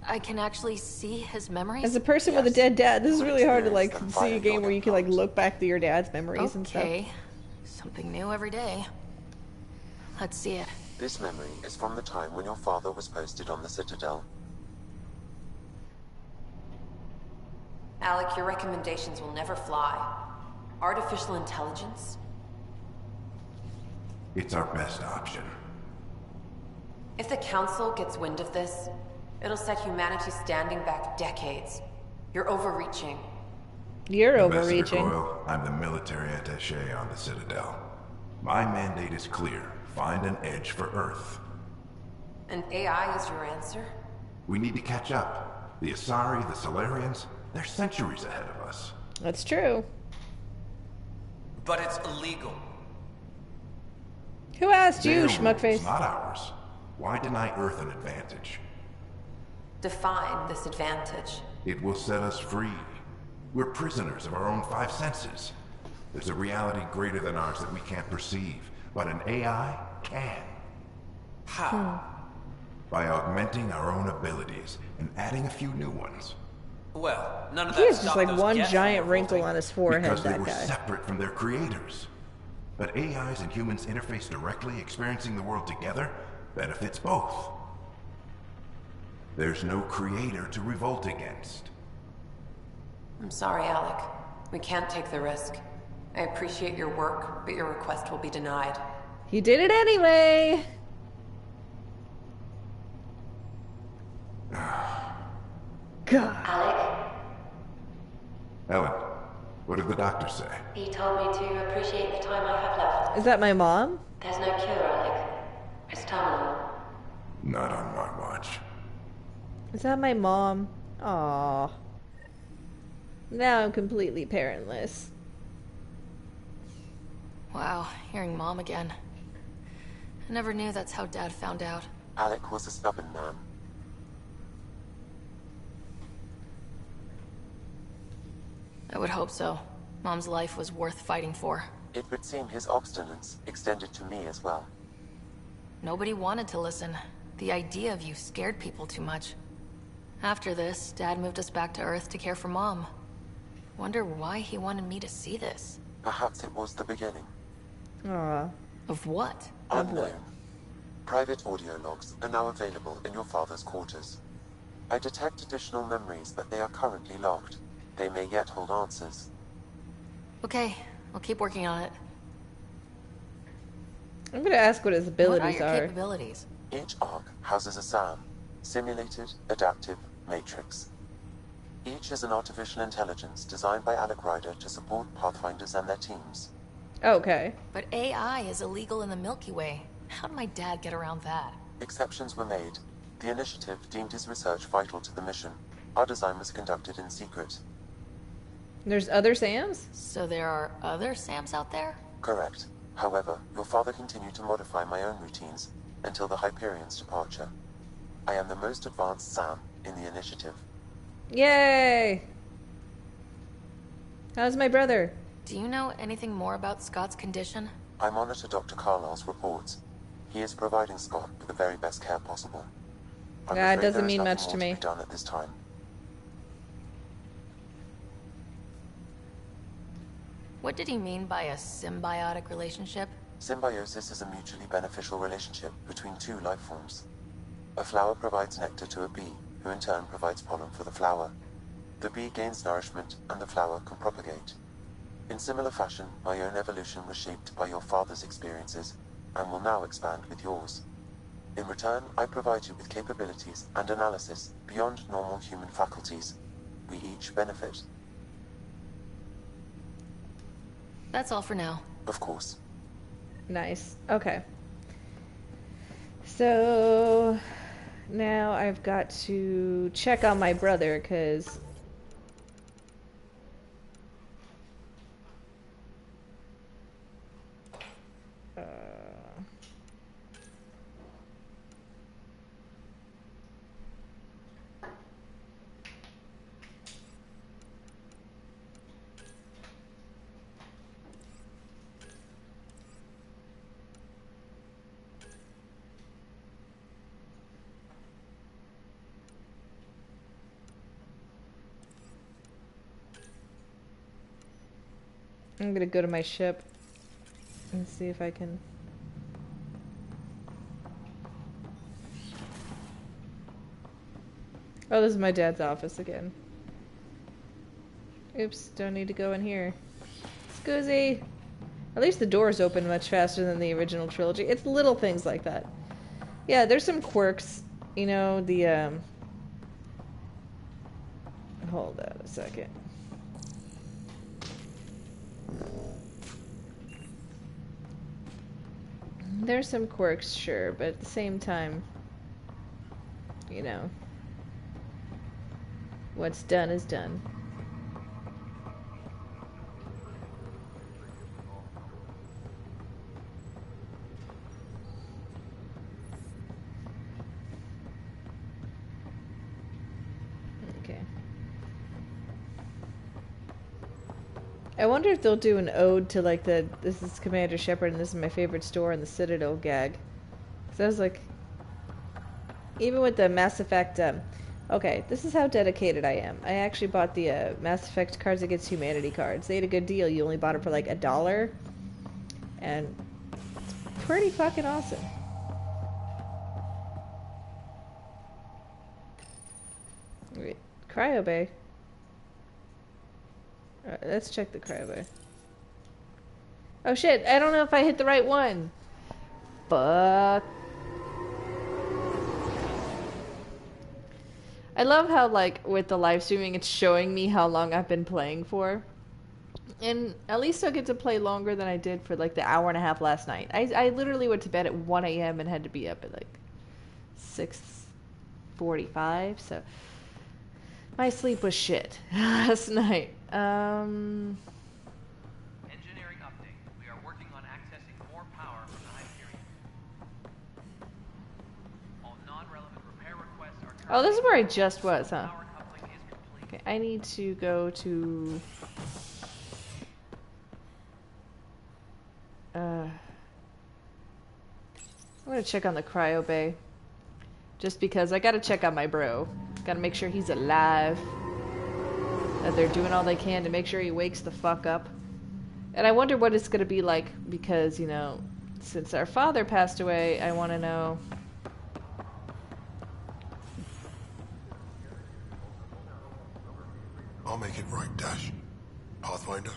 I can actually see his memories? As a person with a dead dad, this is really hard to, like, see a game where you can, like, look back to your dad's memories and stuff. Okay. Something new every day. Let's see it. This memory is from the time when your father was posted on the Citadel. Alec, your recommendations will never fly. Artificial intelligence? It's our best option. If the Council gets wind of this, it'll set humanity standing back decades. You're overreaching. You're Ambassador overreaching. Coyle, I'm the military attaché on the Citadel. My mandate is clear. Find an edge for Earth. And AI is your answer? We need to catch up. The Asari, the Solarians, they're centuries ahead of us. That's true. But it's illegal. Who asked you, Their schmuckface? rules, not ours. Why deny Earth an advantage? Define this advantage. It will set us free. We're prisoners of our own five senses. There's a reality greater than ours that we can't perceive, but an AI can. How? By augmenting our own abilities and adding a few new ones. Well, none of He that has just stopped like those one guests giant from wrinkle revolting. on his forehead, Because they that were guy. separate from their creators. But AIs and humans interface directly, experiencing the world together, benefits both. There's no creator to revolt against. I'm sorry, Alec. We can't take the risk. I appreciate your work, but your request will be denied. He did it anyway. God. Alec, Ellen, what did the doctor say? he told me to appreciate the time I have left. Is that my mom? There's no cure, Alec. It's terminal. Not on my watch. Is that my mom? Aww. Now I'm completely parentless. Wow, hearing Mom again. I never knew that's how Dad found out. Alec was a stubborn man. I would hope so. Mom's life was worth fighting for. It would seem his obstinance extended to me as well. Nobody wanted to listen. The idea of you scared people too much. After this, Dad moved us back to Earth to care for Mom. Wonder why he wanted me to see this. Perhaps it was the beginning. Aww. Of what? Unknown. Private audio logs are now available in your father's quarters. I detect additional memories, but they are currently logged. They may yet hold answers. Okay, I'll keep working on it. I'm gonna ask what his abilities What are your are. capabilities? Each arc houses a SAM, Simulated Adaptive Matrix. Each is an artificial intelligence designed by Alec Ryder to support Pathfinders and their teams. Okay. But AI is illegal in the Milky Way. How did my dad get around that? Exceptions were made. The initiative deemed his research vital to the mission. Our design was conducted in secret. There's other Sams? So there are other Sams out there? Correct. However, your father continued to modify my own routines until the Hyperion's departure. I am the most advanced SAM in the initiative. Yay! How's my brother? Do you know anything more about Scott's condition? I monitor Dr. Carlisle's reports. He is providing Scott with the very best care possible. I'm Yeah, it afraid doesn't there is mean nothing much more to me. be done at this time. What did he mean by a symbiotic relationship? Symbiosis is a mutually beneficial relationship between two life forms. A flower provides nectar to a bee, who in turn provides pollen for the flower. The bee gains nourishment, and the flower can propagate. In similar fashion, my own evolution was shaped by your father's experiences, and will now expand with yours. In return, I provide you with capabilities and analysis beyond normal human faculties. We each benefit. That's all for now. Of course. Nice. Okay. So now I've got to check on my brother, because I'm gonna go to my ship and see if I can. Oh, this is my dad's office again. Oops, don't need to go in here. Scoozy! At least the doors open much faster than the original trilogy. It's little things like that. Yeah, there's some quirks. You know, the, hold on a second. There's some quirks, sure, but at the same time, you know, what's done is done. Okay. I wonder if they'll do an ode to, like, this is Commander Shepard and this is my favorite store in the Citadel gag. Because I was like, even with the Mass Effect, okay, this is how dedicated I am. I actually bought the Mass Effect Cards Against Humanity cards. They had a good deal. You only bought them for like $1. And it's pretty fucking awesome. Wait, Cryo Bay. Alright, let's check the Cryo Bay. Oh shit, I don't know if I hit the right one. Fuck. I love how, like, with the live streaming, it's showing me how long I've been playing for. And at least I'll get to play longer than I did for, like, the hour and a half last night. I literally went to bed at 1 a.m. and had to be up at, like, 6:45, so my sleep was shit last night. Engineering update. We are working on accessing more power from the Hyperion. All non-relevant repair requests are Oh, this is where I just was, huh? Okay, I need to go to... I'm gonna check on the Cryo Bay. Just because I gotta check on my bro. Gotta make sure he's alive. That they're doing all they can to make sure he wakes the fuck up. And I wonder what it's gonna be like because, you know, since our father passed away, I wanna know... I'll make it right, Dash. Pathfinder,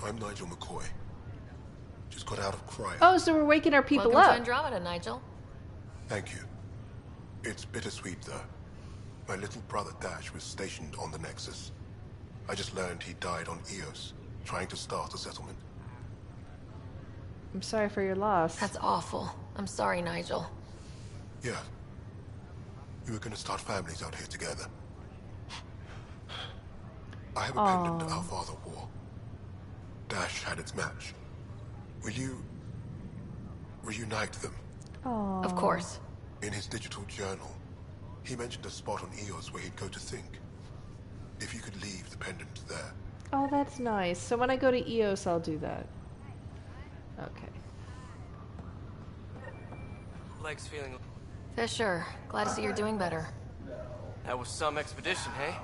I'm Nigel McCoy. Just got out of cryo. Oh, so we're waking our people Welcome up. to Andromeda, Nigel. Thank you. It's bittersweet, though. My little brother Dash was stationed on the Nexus. I just learned he died on Eos, trying to start a settlement. I'm sorry for your loss. That's awful. I'm sorry, Nigel. Yeah. We were gonna start families out here together. I have a pendant our father wore. Dash had its match. Will you... reunite them? Aww. Of course. In his digital journal, he mentioned a spot on Eos where he'd go to think. If you could leave the pendant there. Oh, that's nice. So when I go to Eos, I'll do that. Okay. Leg's feeling... Fisher, glad to see you're doing better. That was some expedition, hey?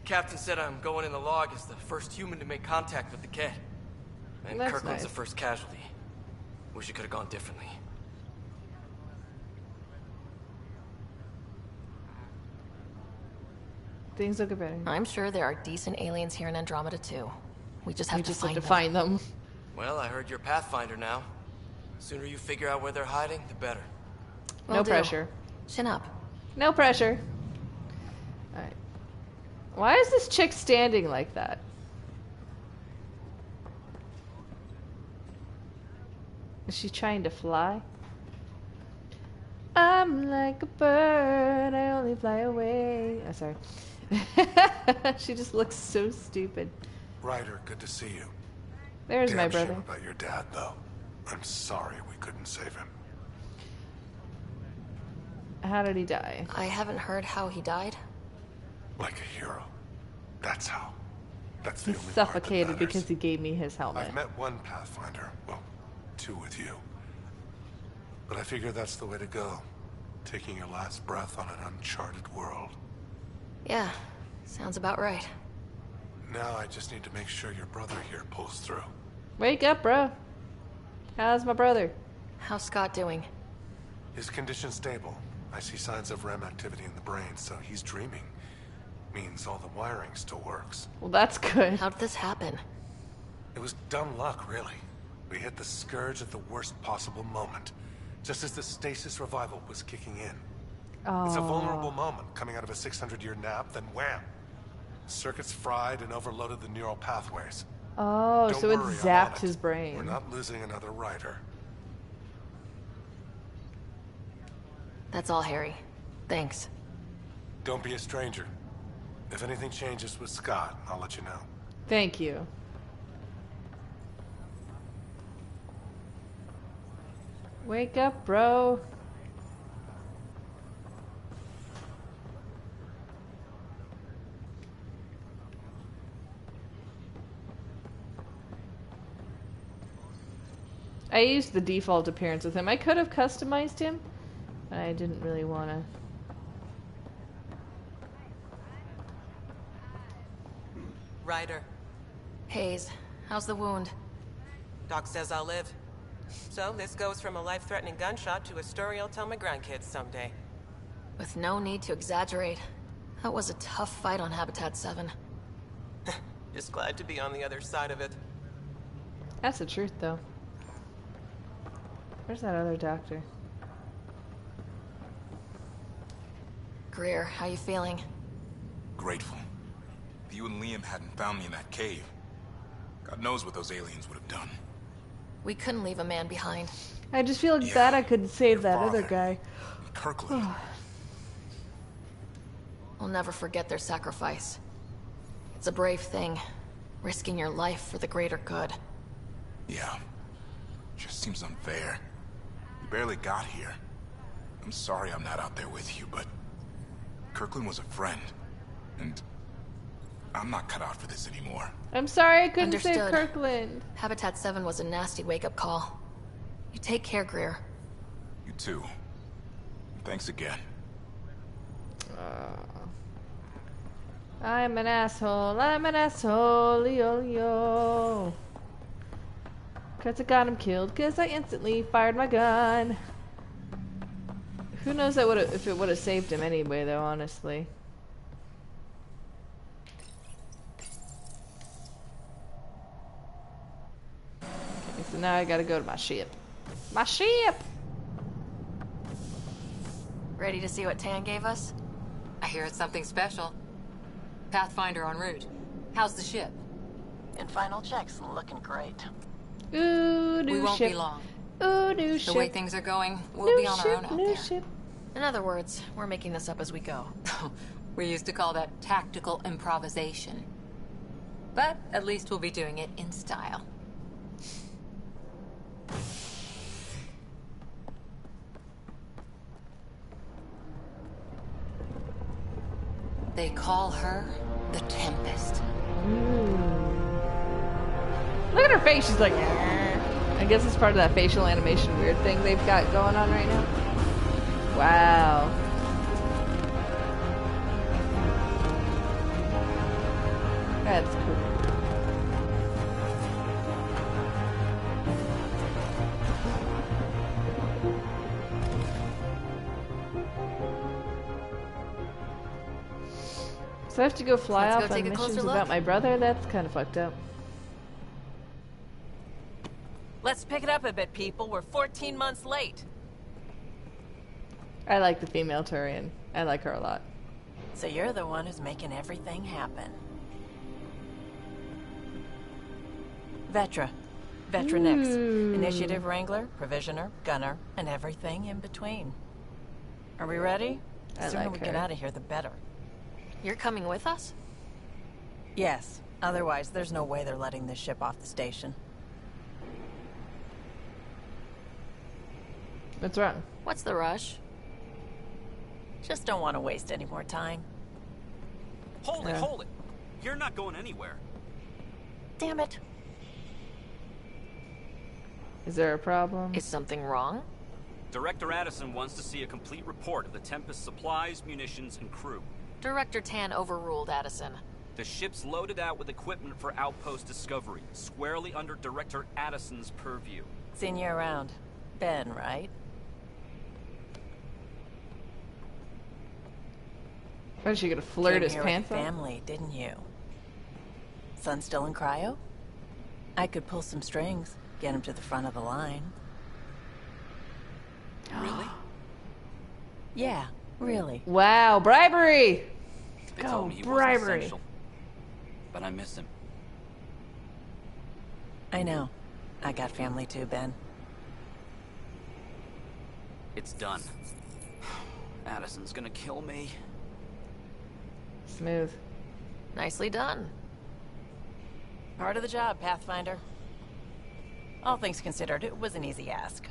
Captain said I'm going in the log as the first human to make contact with the Kett. And That's Kirkland's nice. the first casualty. Wish it could have gone differently. Things will get better. I'm sure there are decent aliens here in Andromeda too. We just have to find them. Well, I heard you're Pathfinder now. Sooner you figure out where they're hiding, the better. No pressure. Chin up. No pressure. Alright. Why is this chick standing like that? Is she trying to fly? I'm like a bird, I only fly away. Oh, sorry. She just looks so stupid. Ryder, good to see you. There's my brother. Shame about your dad, though. I'm sorry we couldn't save him. How did he die? I haven't heard how he died. Like a hero. That's how. That's the He only part that suffocated matters. because he gave me his helmet. I've met one Pathfinder. Well, two with you. But I figure that's the way to go. Taking your last breath on an uncharted world. Yeah, sounds about right. Now I just need to make sure your brother here pulls through. Wake up, bro. How's my brother? How's Scott doing? His condition's stable. I see signs of REM activity in the brain, so he's dreaming. Means all the wiring still works. Well, that's good. How'd this happen? It was dumb luck, really. We hit the Scourge at the worst possible moment. Just as the stasis revival was kicking in. Oh. It's a vulnerable moment coming out of a 600-year nap, then wham! Circuits fried and overloaded the neural pathways. Oh, Don't so it worry, I'm zapped on his brain. We're not losing another rider. That's all, Harry. Thanks. Don't be a stranger. If anything changes with Scott, I'll let you know. Thank you. Wake up, bro. I used the default appearance with him. I could have customized him, but I didn't really want to. Ryder. Hayes, how's the wound? Doc says I'll live. So this goes from a life-threatening gunshot to a story I'll tell my grandkids someday. With no need to exaggerate. That was a tough fight on Habitat 7. Just glad to be on the other side of it. That's the truth, though. Where's that other doctor? Greer, how you feeling? Grateful. If you and Liam hadn't found me in that cave, God knows what those aliens would have done. We couldn't leave a man behind. I just feel like that I could save that other guy. Kirkland. We'll never forget their sacrifice. It's a brave thing, risking your life for the greater good. Yeah. Just seems unfair. You barely got here. I'm sorry I'm not out there with you, but Kirkland was a friend, and I'm not cut out for this anymore. I'm sorry I couldn't Understood. save Kirkland. Habitat 7 was a nasty wake-up call. You take care, Greer. You too. Thanks again. I'm an asshole. I'm an asshole. Yo. 'Cause I got him killed. 'Cause I instantly fired my gun. Who knows if it would have saved him anyway, though, honestly. Okay, so now I gotta go to my ship. My ship! Ready to see what Tan gave us? I hear it's something special. Pathfinder en route. How's the ship? In final checks, looking great. Ooh, new We won't ship. be long. Ooh, new ship. The way things are going, we'll New be on ship, our own out new there. ship. In other words, we're making this up as we go. We used to call that tactical improvisation. But at least we'll be doing it in style. They call her the Tempest. Look at her face. She's like, I guess it's part of that facial animation weird thing they've got going on right now. Wow. That's cool. So I have to go fly Let's off go on take a missions closer about look. my brother? That's kind of fucked up. Let's pick it up a bit, people. We're 14 months late. I like the female Turian. I like her a lot. So you're the one who's making everything happen. Vetra. Vetronix. Initiative Wrangler, Provisioner, Gunner, and everything in between. Are we ready? The sooner we get out of here, the better. You're coming with us? Yes. Otherwise, there's no way they're letting this ship off the station. What's wrong? What's the rush? Just don't want to waste any more time. Hold it, hold it. You're not going anywhere. Damn it. Is there a problem? Is something wrong? Director Addison wants to see a complete report of the Tempest's supplies, munitions, and crew. Director Tan overruled Addison. The ship's loaded out with equipment for outpost discovery, squarely under Director Addison's purview. Seen you around. Ben, right? What, is she gonna flirt Came his here pants with off? family, didn't you? Son still in cryo? I could pull some strings, get him to the front of the line. Really? Yeah, really. Wow, bribery! They Go, told me he bribery. wasn't essential, but I miss him. I know. I got family too, Ben. It's done. Addison's gonna kill me. Smooth. Nicely done. Part of the job, Pathfinder. All things considered, it was an easy ask.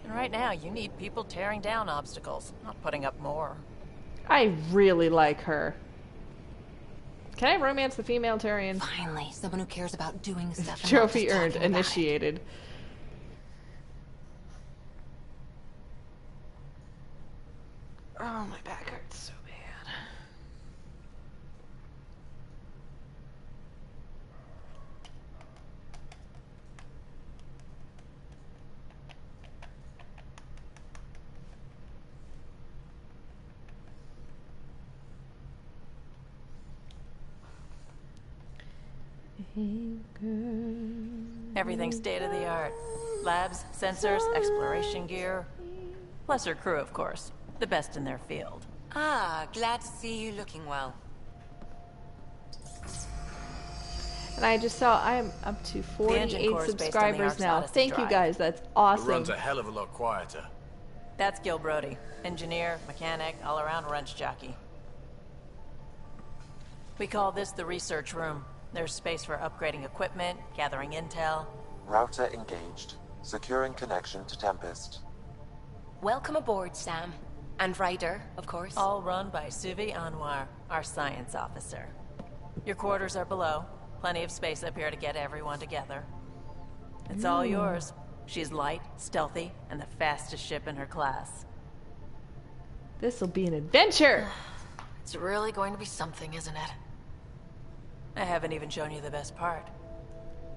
And right now, you need people tearing down obstacles, not putting up more. I really like her. Can I romance the female Turian? Finally, someone who cares about doing stuff. and not Trophy just earned. talking about it. Initiated. Oh, my back hurts so bad. Everything's state of the art. Labs, sensors, exploration gear. Plus her crew, of course. The best in their field. Ah, glad to see you looking well. And I just saw I'm up to engine 48 core is based on the subscribers Ark's now. Odyssey Thank you drive. guys. That's It awesome. runs a hell of a lot quieter. That's Gil Brody. Engineer, mechanic, all-around wrench jockey. We call this the research room. There's space for upgrading equipment, gathering intel. Router engaged. Securing connection to Tempest. Welcome aboard, Sam. And Ryder, of course. All run by Suvi Anwar, our science officer. Your quarters are below. Plenty of space up here to get everyone together. It's all yours. She's light, stealthy, and the fastest ship in her class. This'll be an adventure! It's really going to be something, isn't it? I haven't even shown you the best part.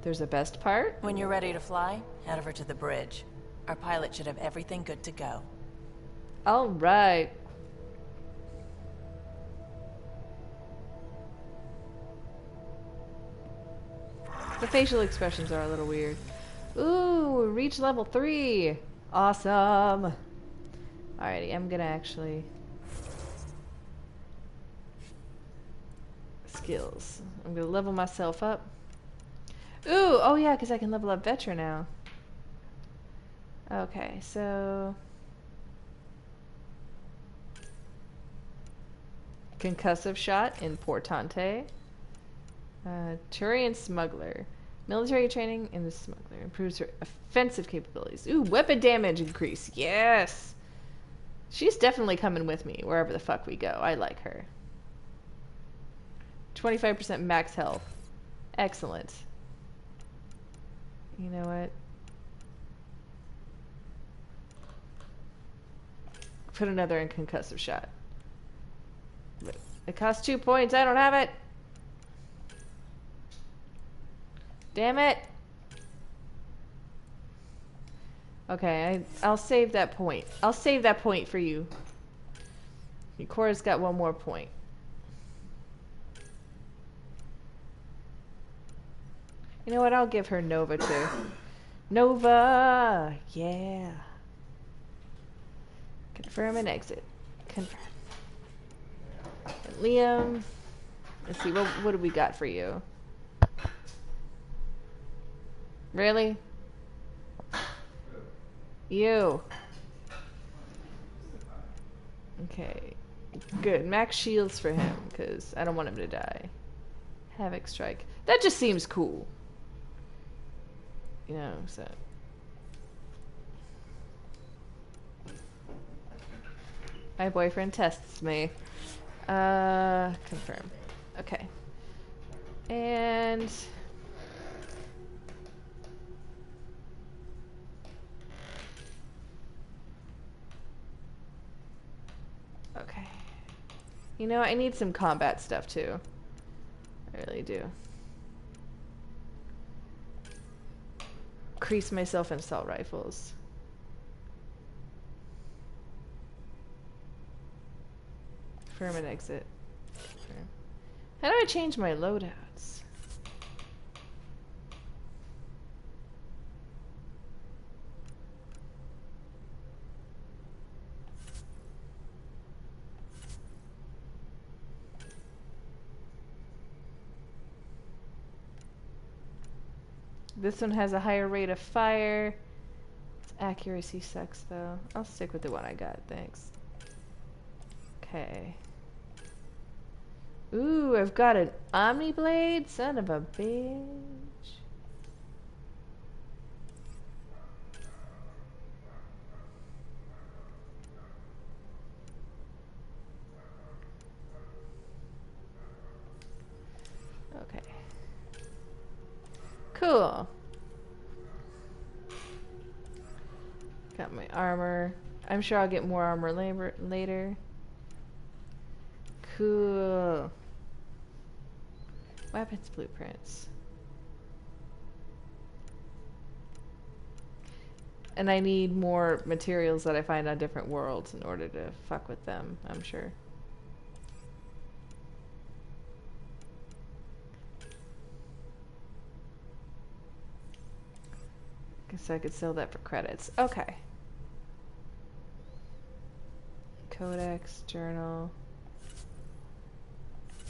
There's a best part? When you're ready to fly, head over to the bridge. Our pilot should have everything good to go. Alright. The facial expressions are a little weird. Ooh, reach level 3. Awesome. Alrighty, I'm gonna actually... Skills. I'm gonna level myself up. Ooh, oh yeah, because I can level up Vetra now. Okay, so... Concussive shot, Importante. Turian smuggler. Military training in the smuggler. Improves her offensive capabilities. Ooh, weapon damage increase. Yes! She's definitely coming with me wherever the fuck we go. I like her. 25% max health. Excellent. You know what? Put another in concussive shot. It costs 2 points. I don't have it. Damn it. Okay, I'll save that point. I'll save that point for you. Cora's got one more point. You know what? I'll give her Nova too. Nova! Yeah. Confirm and exit. Confirm. And Liam. Let's see, what do we got for you? Really? You. Okay. Good. Max shields for him, because I don't want him to die. Havoc strike. That just seems cool. You know, so. My boyfriend tests me. Confirm. Okay. And... okay. You know, I need some combat stuff too. I really do. Increase myself in assault rifles. Confirm and exit. Confirm. How do I change my loadouts? This one has a higher rate of fire. Its accuracy sucks though. I'll stick with the one I got, thanks. Okay. Ooh, I've got an Omni Blade, son of a bitch. Okay. Cool. Got my armor. I'm sure I'll get more armor later. Cool. Weapons blueprints. And I need more materials that I find on different worlds in order to fuck with them, I'm sure. Guess I could sell that for credits. Okay. Codex, journal,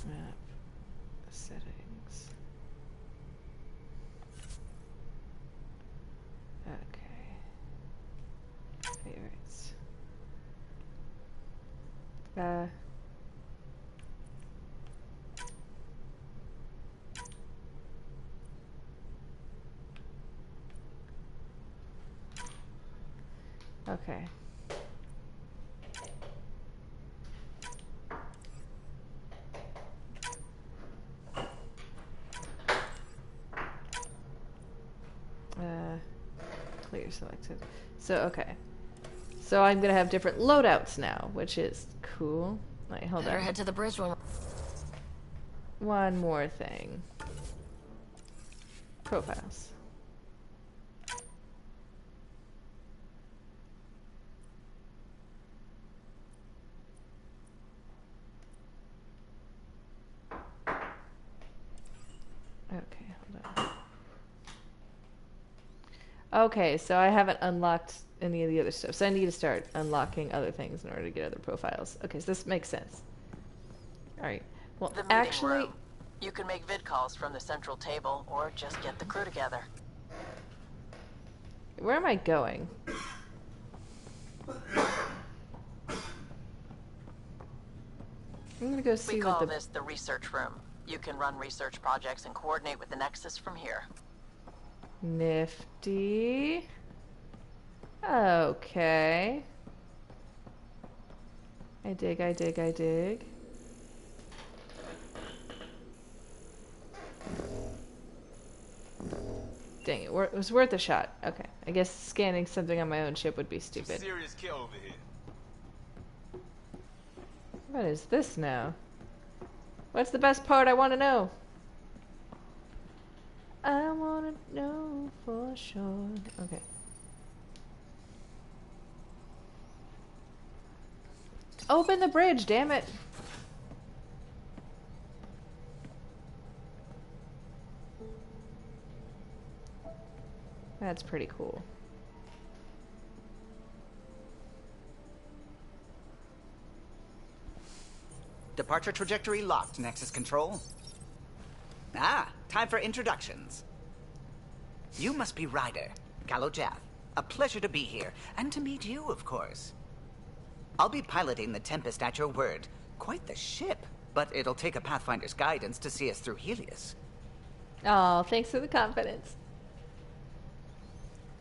map, settings. Okay. Favorites. Okay. Clear selected. So, okay. So I'm gonna have different loadouts now, which is cool. Wait, hold Better on. head to the bridge when... One more thing. Profiles. Okay, hold on. Okay, so I haven't unlocked any of the other stuff. So I need to start unlocking other things in order to get other profiles. Okay, so this makes sense. Alright. Well, The meeting room. You can make vid calls from the central table or just get the crew together. Where am I going? I'm gonna go see we what call the... this the research room. You can run research projects and coordinate with the Nexus from here. Nifty. Okay. I dig, I dig, I dig. Dang it, it was worth a shot. Okay, I guess scanning something on my own ship would be stupid. Serious kill over here. What is this now? What's the best part? I want to know. I want to know for sure. Okay. Open the bridge, damn it. That's pretty cool. Departure trajectory locked, Nexus Control. Ah, time for introductions. You must be Ryder, Gallo Jath. A pleasure to be here, and to meet you, of course. I'll be piloting the Tempest at your word. Quite the ship, but it'll take a Pathfinder's guidance to see us through Helios. Oh, thanks for the confidence.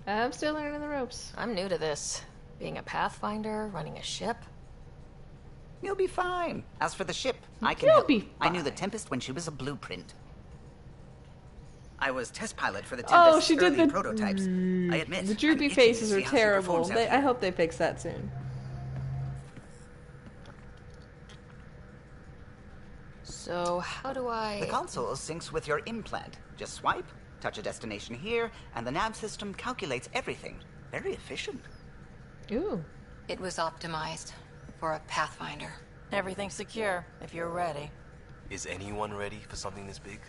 I'm still learning the ropes. I'm new to this. Being a Pathfinder, running a ship. You'll be fine. As for the ship, I can You'll help. be I knew the Tempest when she was a blueprint. I was test pilot for the Tempest's Oh, she did early the prototypes. I admit, the I'm droopy itching faces to are see how she terrible. performs out I here. hope they fix that soon. So, how do I... The console syncs with your implant. Just swipe, touch a destination here, and the nav system calculates everything. Very efficient. Ooh. It was optimized for a Pathfinder. Everything's secure, if you're ready. Is anyone ready for something this big?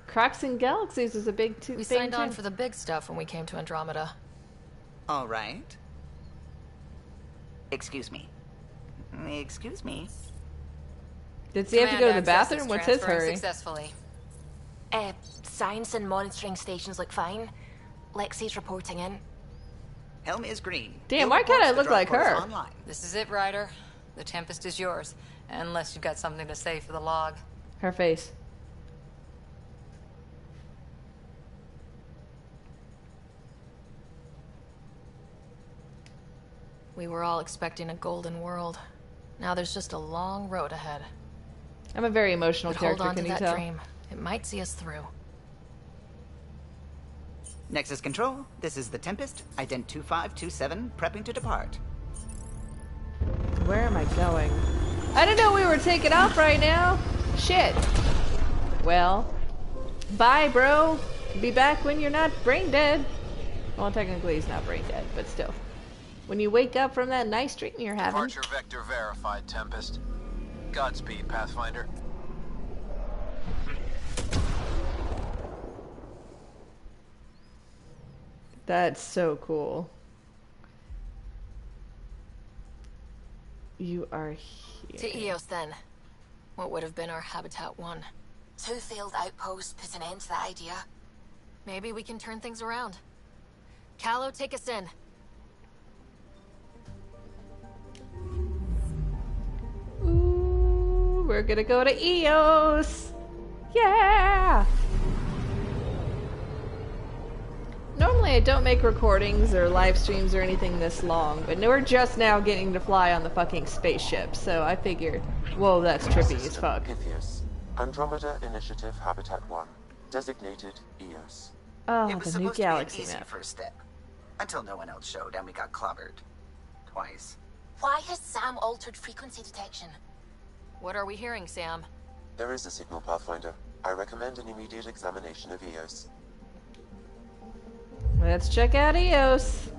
Crocs and Galaxies is a big thing We signed on too. for the big stuff when we came to Andromeda. All right. Excuse me. Excuse me. Did he have to go to the bathroom? What's his hurry? Successfully. Science and monitoring stations look fine. Lexi's reporting in. Helm is green. Damn, why can't I look like her? Online. This is it, Ryder. The Tempest is yours. Unless you've got something to say for the log. Her face. We were all expecting a golden world. Now there's just a long road ahead. I'm a very emotional But character, hold on can to you that tell? dream. It might see us through. Nexus Control, this is the Tempest. Ident 2527, prepping to depart. Where am I going? I didn't know we were taking off right now. Shit. Well, bye, bro. Be back when you're not brain dead. Well, technically he's not brain dead, but still. When you wake up from that nice dream you're having. Departure vector verified, Tempest. Godspeed, Pathfinder. That's so cool. You are here. To Eos then. What would have been our Habitat 1. 2 failed outposts put an end to that idea. Maybe we can turn things around. Callow, take us in. Ooh, we're gonna go to Eos. Yeah! Normally I don't make recordings or live streams or anything this long, but we're just now getting to fly on the fucking spaceship, so I figured, whoa, that's trippy as fuck. Pythias. Andromeda Initiative Habitat 1. Designated EOS. Oh, It was the new supposed to be an galaxy easy map. first step. Until no one else showed and we got clobbered. Twice. Why has Sam altered frequency detection? What are we hearing, Sam? There is a signal, Pathfinder. I recommend an immediate examination of EOS. Let's check out Eos.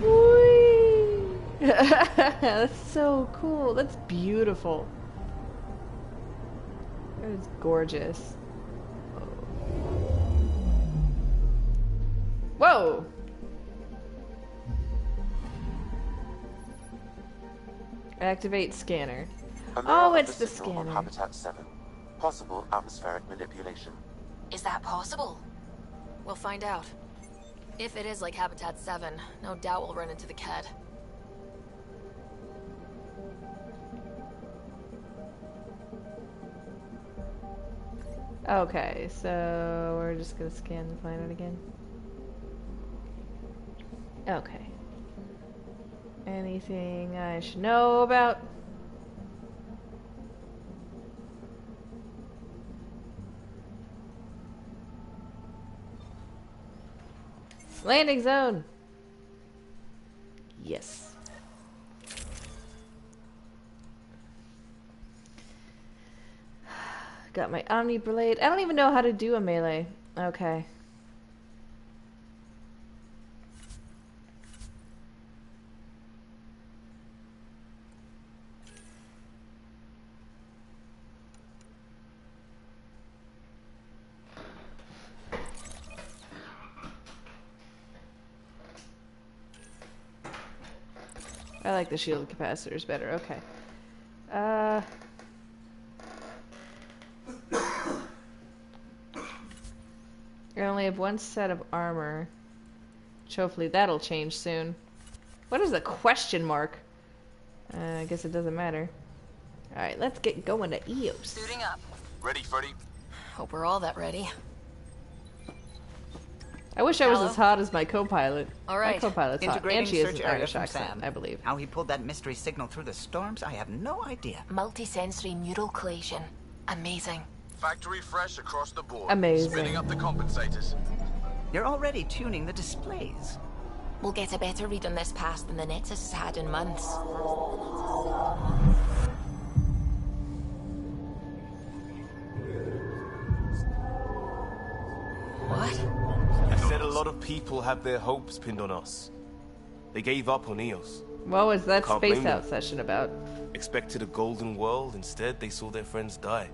Whee! That's so cool. That's beautiful. That is gorgeous. Whoa! Activate scanner. Oh, it's the signal on scanner. Habitat 7. Possible atmospheric manipulation. Is that possible? We'll find out. If it is like Habitat 7, no doubt we'll run into the Ked. Okay, so we're just gonna scan the planet again. Okay. Anything I should know about? Landing zone. Yes. Got my Omni Blade. I don't even know how to do a melee. Okay. I like the shield capacitors better. Okay. I only have one set of armor. Which hopefully that'll change soon. What is the question mark? I guess it doesn't matter. Alright, let's get going to EOS. Suiting up. Ready, Freddy? Hope we're all that ready. I wish I was as hot as my co-pilot. All right. My co-pilot's hot. Integrating And she has search an area Irish from accent, Sam. I believe. How he pulled that mystery signal through the storms, I have no idea. Multisensory neural collation. Amazing. Factory fresh across the board. Amazing. Spinning up the compensators. You're already tuning the displays. We'll get a better read on this pass than the Nexus has had in months. What? I said a lot of people have their hopes pinned on us. They gave up on EOS. What was that Can't space blame them. out session about? Expected a golden world, instead they saw their friends die.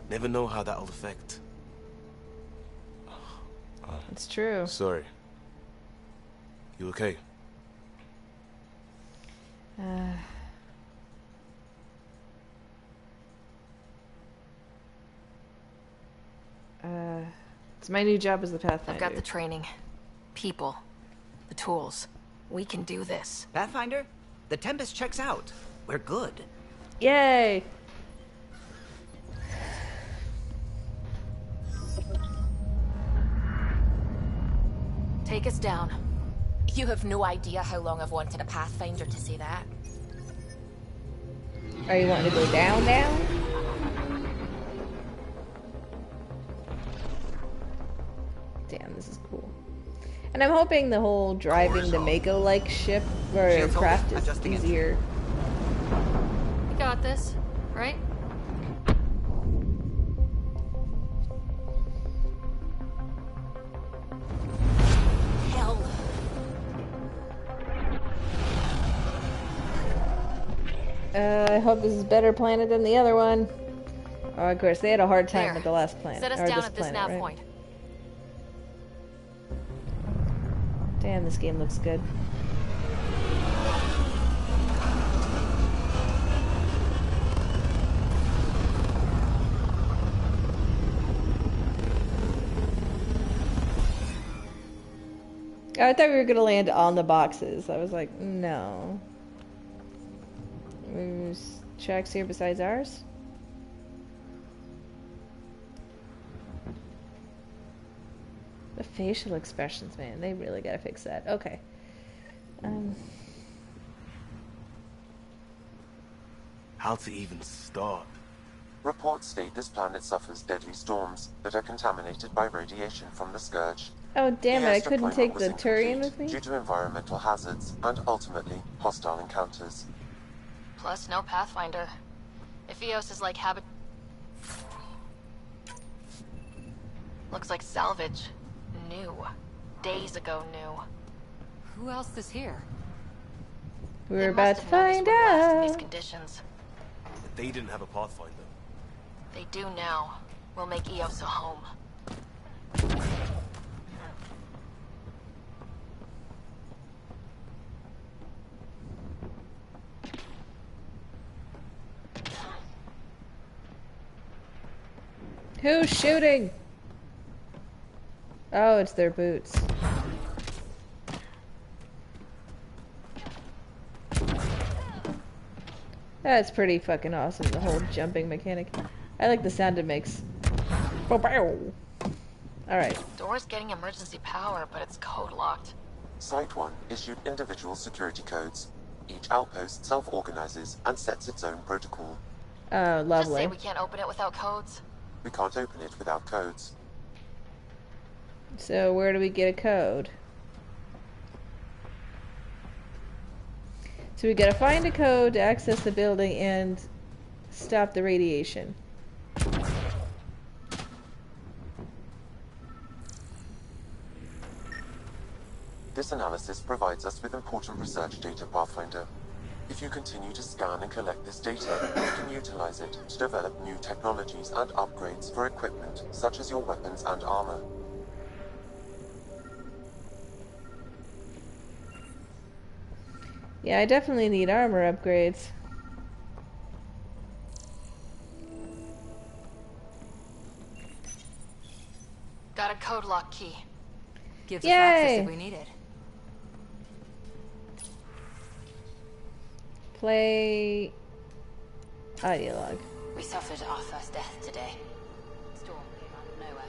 Never know how that'll affect. It's true. Sorry. You okay? It's my new job as the Pathfinder. I've got the training, people, the tools. We can do this. Pathfinder, the Tempest checks out. We're good. Yay! Take us down. You have no idea how long I've wanted a Pathfinder to say that. Are you wanting to go down? Damn, this is cool. And I'm hoping the whole driving the Mako-like ship or craft is easier. We got this, right? Hell. I hope this is better planet than the other one. Oh, of course, they had a hard time There. with the last planet. Set us or down this at this planet, nav right? point. Damn, this game looks good. I thought we were gonna land on the boxes. I was like, no. There's tracks here besides ours? The facial expressions, man. They really gotta fix that. Okay. How to even start? Reports state this planet suffers deadly storms that are contaminated by radiation from the Scourge. Oh, damn it. I The couldn't deployment take was the Turian incomplete with me? due to environmental hazards and ultimately hostile encounters. Plus, no Pathfinder. If EOS is like habit... Looks like salvage. New. Days ago new. Who else is here? We're about to find out. In these conditions. They didn't have a Pathfinder. They do now. We'll make EOS a home. Who's shooting? Oh, it's their boots. That's pretty fucking awesome, the whole jumping mechanic. I like the sound it makes. Alright. Door's getting emergency power, but it's code locked. Site 1 issued individual security codes. Each outpost self-organizes and sets its own protocol. Oh, Just lovely. say we can't open it without codes. We can't open it without codes. So where do we get a code? So we gotta find a code to access the building and stop the radiation. This analysis provides us with important research data, Pathfinder. If you continue to scan and collect this data, you can utilize it to develop new technologies and upgrades for equipment, such as your weapons and armor. Yeah, I definitely need armor upgrades. Got a code lock key. Gives Yay! us access if we need it. Play audio log. We suffered our first death today. Storm came out of nowhere.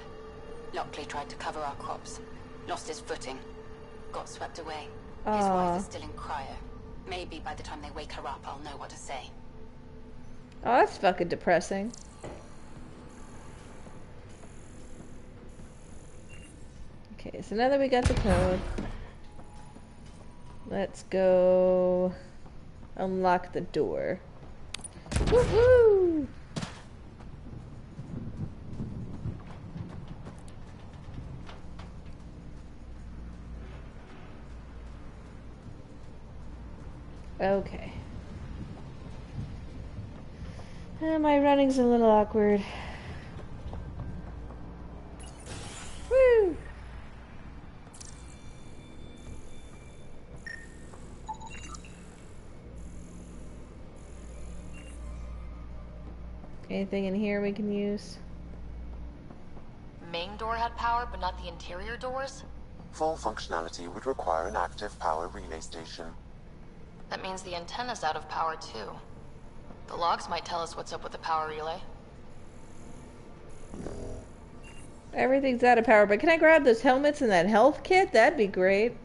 Lockley tried to cover our crops. Lost his footing. Got swept away. His wife is still in cryo. Maybe by the time they wake her up, I'll know what to say. Oh, that's fucking depressing. Okay, so now that we got the code, let's go unlock the door. Woohoo! Okay. My running's a little awkward. Woo! Anything in here we can use? Main door had power, but not the interior doors? Full functionality would require an active power relay station. That means the antenna's out of power too. The logs might tell us what's up with the power relay. Everything's out of power, but can I grab those helmets and that health kit? That'd be great.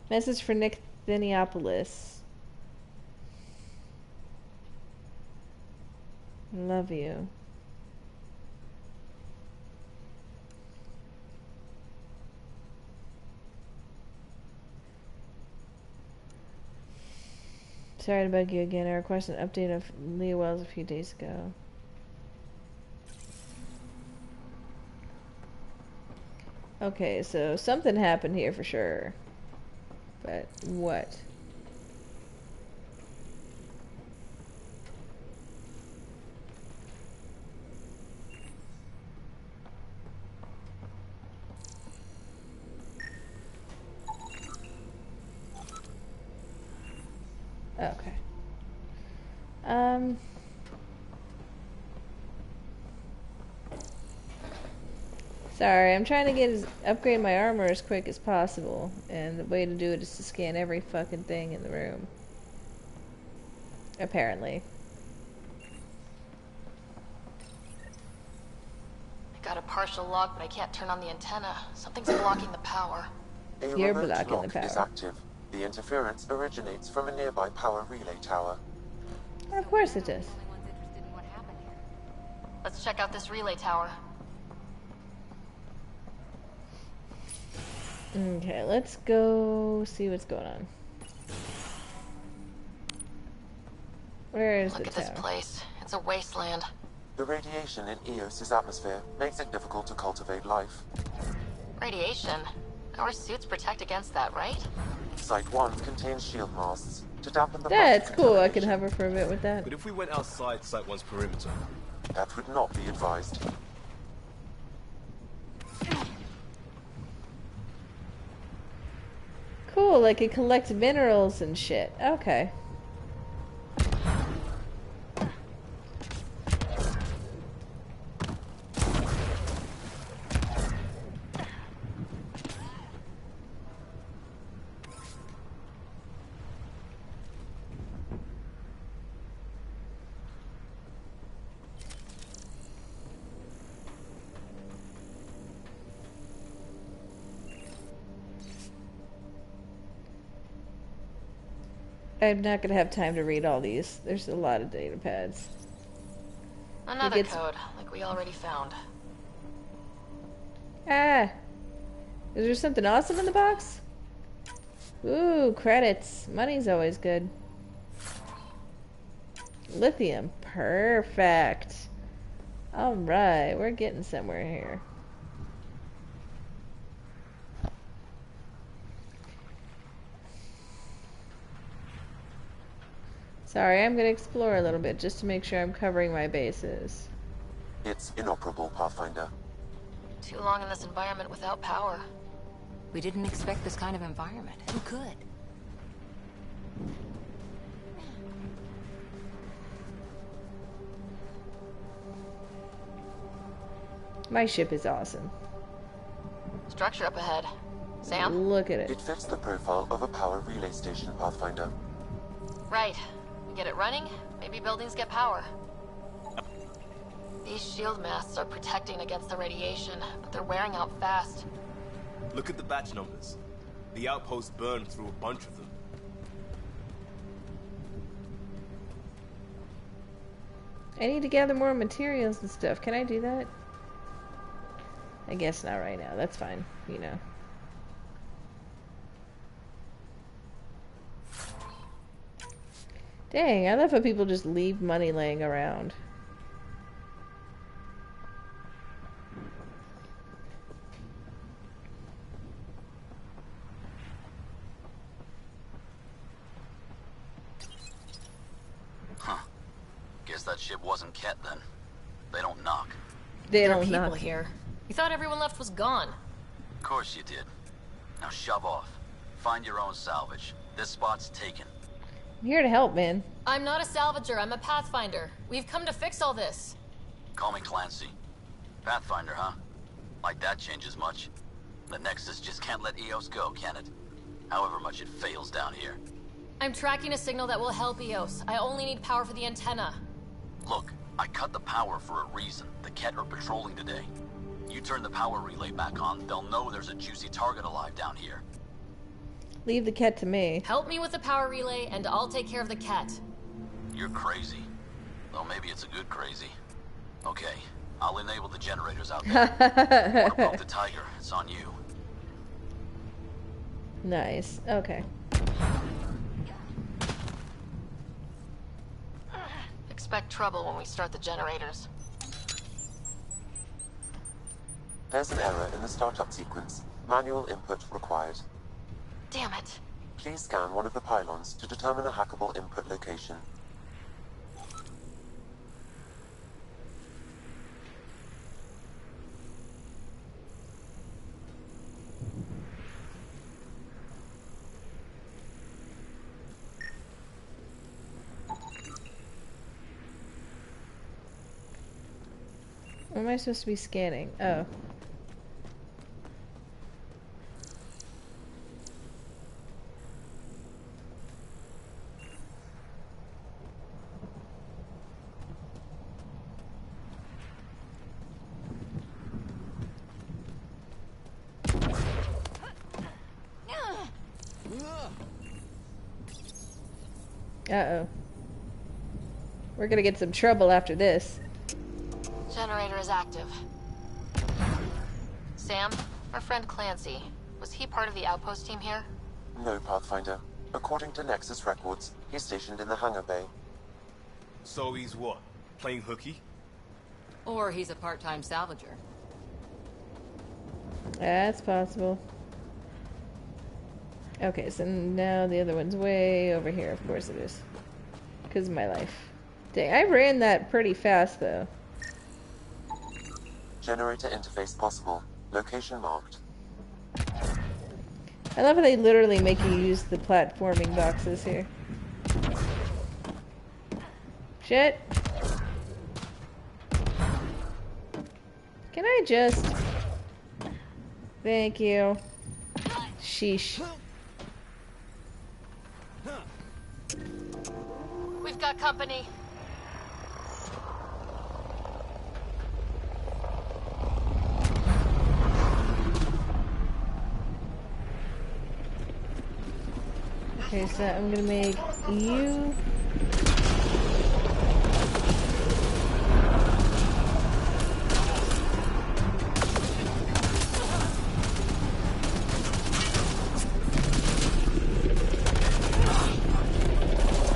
Message for Nick Thiniopoulos. Love you. Sorry to bug you again. I requested an update of Leah Wells a few days ago. Okay, so something happened here for sure. But what? Okay. Sorry, I'm trying to upgrade my armor as quick as possible, and the way to do it is to scan every fucking thing in the room. Apparently. I got a partial log, but I can't turn on the antenna. Something's blocking the power. You're blocking the power. Is active. The interference originates from a nearby power relay tower. Of course it does. Let's check out this relay tower. Okay, let's go see what's going on. Where is the tower? Look at this place. It's a wasteland. The radiation in Eos's atmosphere makes it difficult to cultivate life. Radiation? Our suits protect against that, right? Site 1 contains shield masts to dampen the That's cool. I can hover for a bit with that. But if we went outside Site 1's perimeter? That would not be advised. Cool, like it collects minerals and shit. Okay. I'm not going to have time to read all these. There's a lot of data pads. Another code, like we already found. Ah! Is there something awesome in the box? Ooh, credits. Money's always good. Lithium. Perfect. Alright, we're getting somewhere here. Sorry, I'm going to explore a little bit just to make sure I'm covering my bases. It's inoperable, Pathfinder. Too long in this environment without power. We didn't expect this kind of environment. Who could? My ship is awesome. Structure up ahead. Sam? Look at it. It fits the profile of a power relay station, Pathfinder. Right. We get it running, maybe buildings get power. These shield masts are protecting against the radiation, but they're wearing out fast. Look at the batch numbers. The outpost burned through a bunch of them. I need to gather more materials and stuff. Can I do that? I guess not right now. That's fine, you know. Dang, I love how people just leave money laying around. Huh. Guess that ship wasn't Ket then. They don't knock. They There are don't people knock. here. You thought everyone left was gone. Of course you did. Now shove off. Find your own salvage. This spot's taken. I'm here to help, man. I'm not a salvager, I'm a pathfinder. We've come to fix all this. Call me Clancy. Pathfinder, huh? Like that changes much. The Nexus just can't let EOS go, can it? However much it fails down here. I'm tracking a signal that will help EOS. I only need power for the antenna. Look, I cut the power for a reason. The Ket are patrolling today. You turn the power relay back on, they'll know there's a juicy target alive down here. Leave the cat to me. Help me with the power relay, and I'll take care of the cat. You're crazy. Well, maybe it's a good crazy. Okay, I'll enable the generators out there. What about the Tiger? It's on you. Nice. Okay. Expect trouble when we start the generators. There's an error in the startup sequence. Manual input required. Damn it. Please scan one of the pylons to determine a hackable input location. What am I supposed to be scanning? Oh. Uh-oh. We're gonna get some trouble after this. Generator is active. Sam, our friend Clancy, was he part of the outpost team here? No, Pathfinder. According to Nexus records, he's stationed in the hangar bay. So he's what? Playing hooky? Or he's a part-time salvager. That's possible. Okay, so now the other one's way over here. Of course it is. Because of my life. Dang, I ran that pretty fast, though. Generator interface possible. Location marked. I love how they literally make you use the platforming boxes here. Shit. Can I just... Thank you. Sheesh. We've got company. Okay, so I'm gonna make you...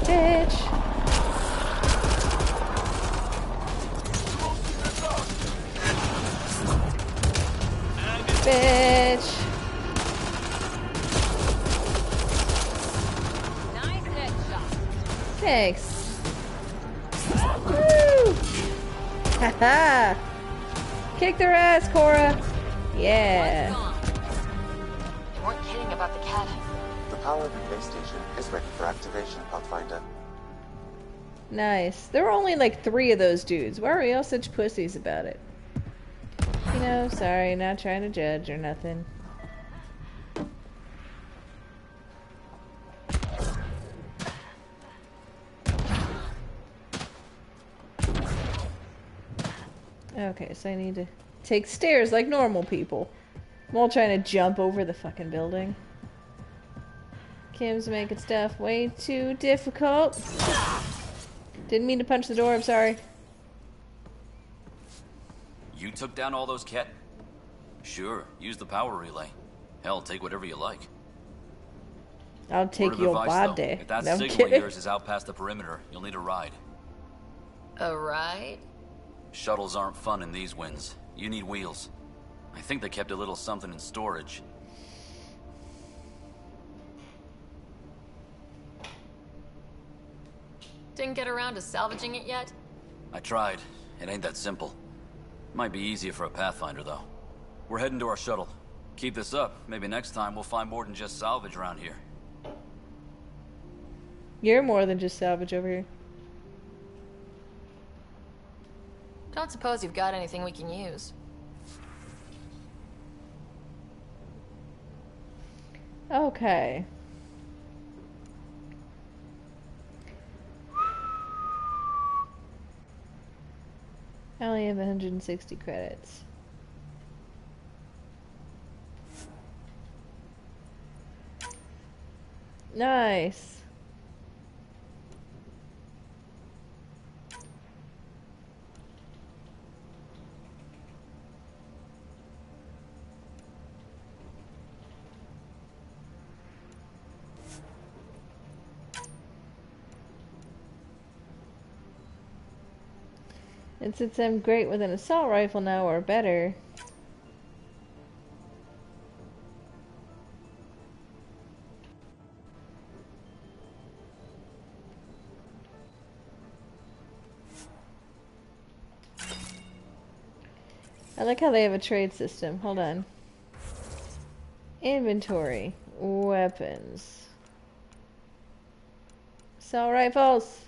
Bitch! Bitch! Nice headshot. Thanks. Woo! Haha! Kick their ass, Cora! Yeah! about the cat? The power relay station is ready for activation, Pathfinder. Nice. There were only like 3 of those dudes. Why are we all such pussies about it? You know, sorry, not trying to judge or nothing. Okay, so I need to take stairs like normal people. I'm all trying to jump over the fucking building. Kim's making stuff way too difficult. Didn't mean to punch the door, I'm sorry. You took down all those cat... Sure, use the power relay. Hell, take whatever you like. I'll take Word of your advice, body. though, if that No, I'm signal of kidding. yours is out past the perimeter, you'll need a ride. A ride? Shuttles aren't fun in these winds. You need wheels. I think they kept a little something in storage. Didn't get around to salvaging it yet? I tried. It ain't that simple. Might be easier for a Pathfinder, though. We're heading to our shuttle. Keep this up. Maybe next time we'll find more than just salvage around here. You're more than just salvage over here. Don't suppose you've got anything we can use. Okay. I only have 160 credits. Nice. And since I'm great with an assault rifle now, or better... I like how they have a trade system. Hold on. Inventory. Weapons. Assault rifles!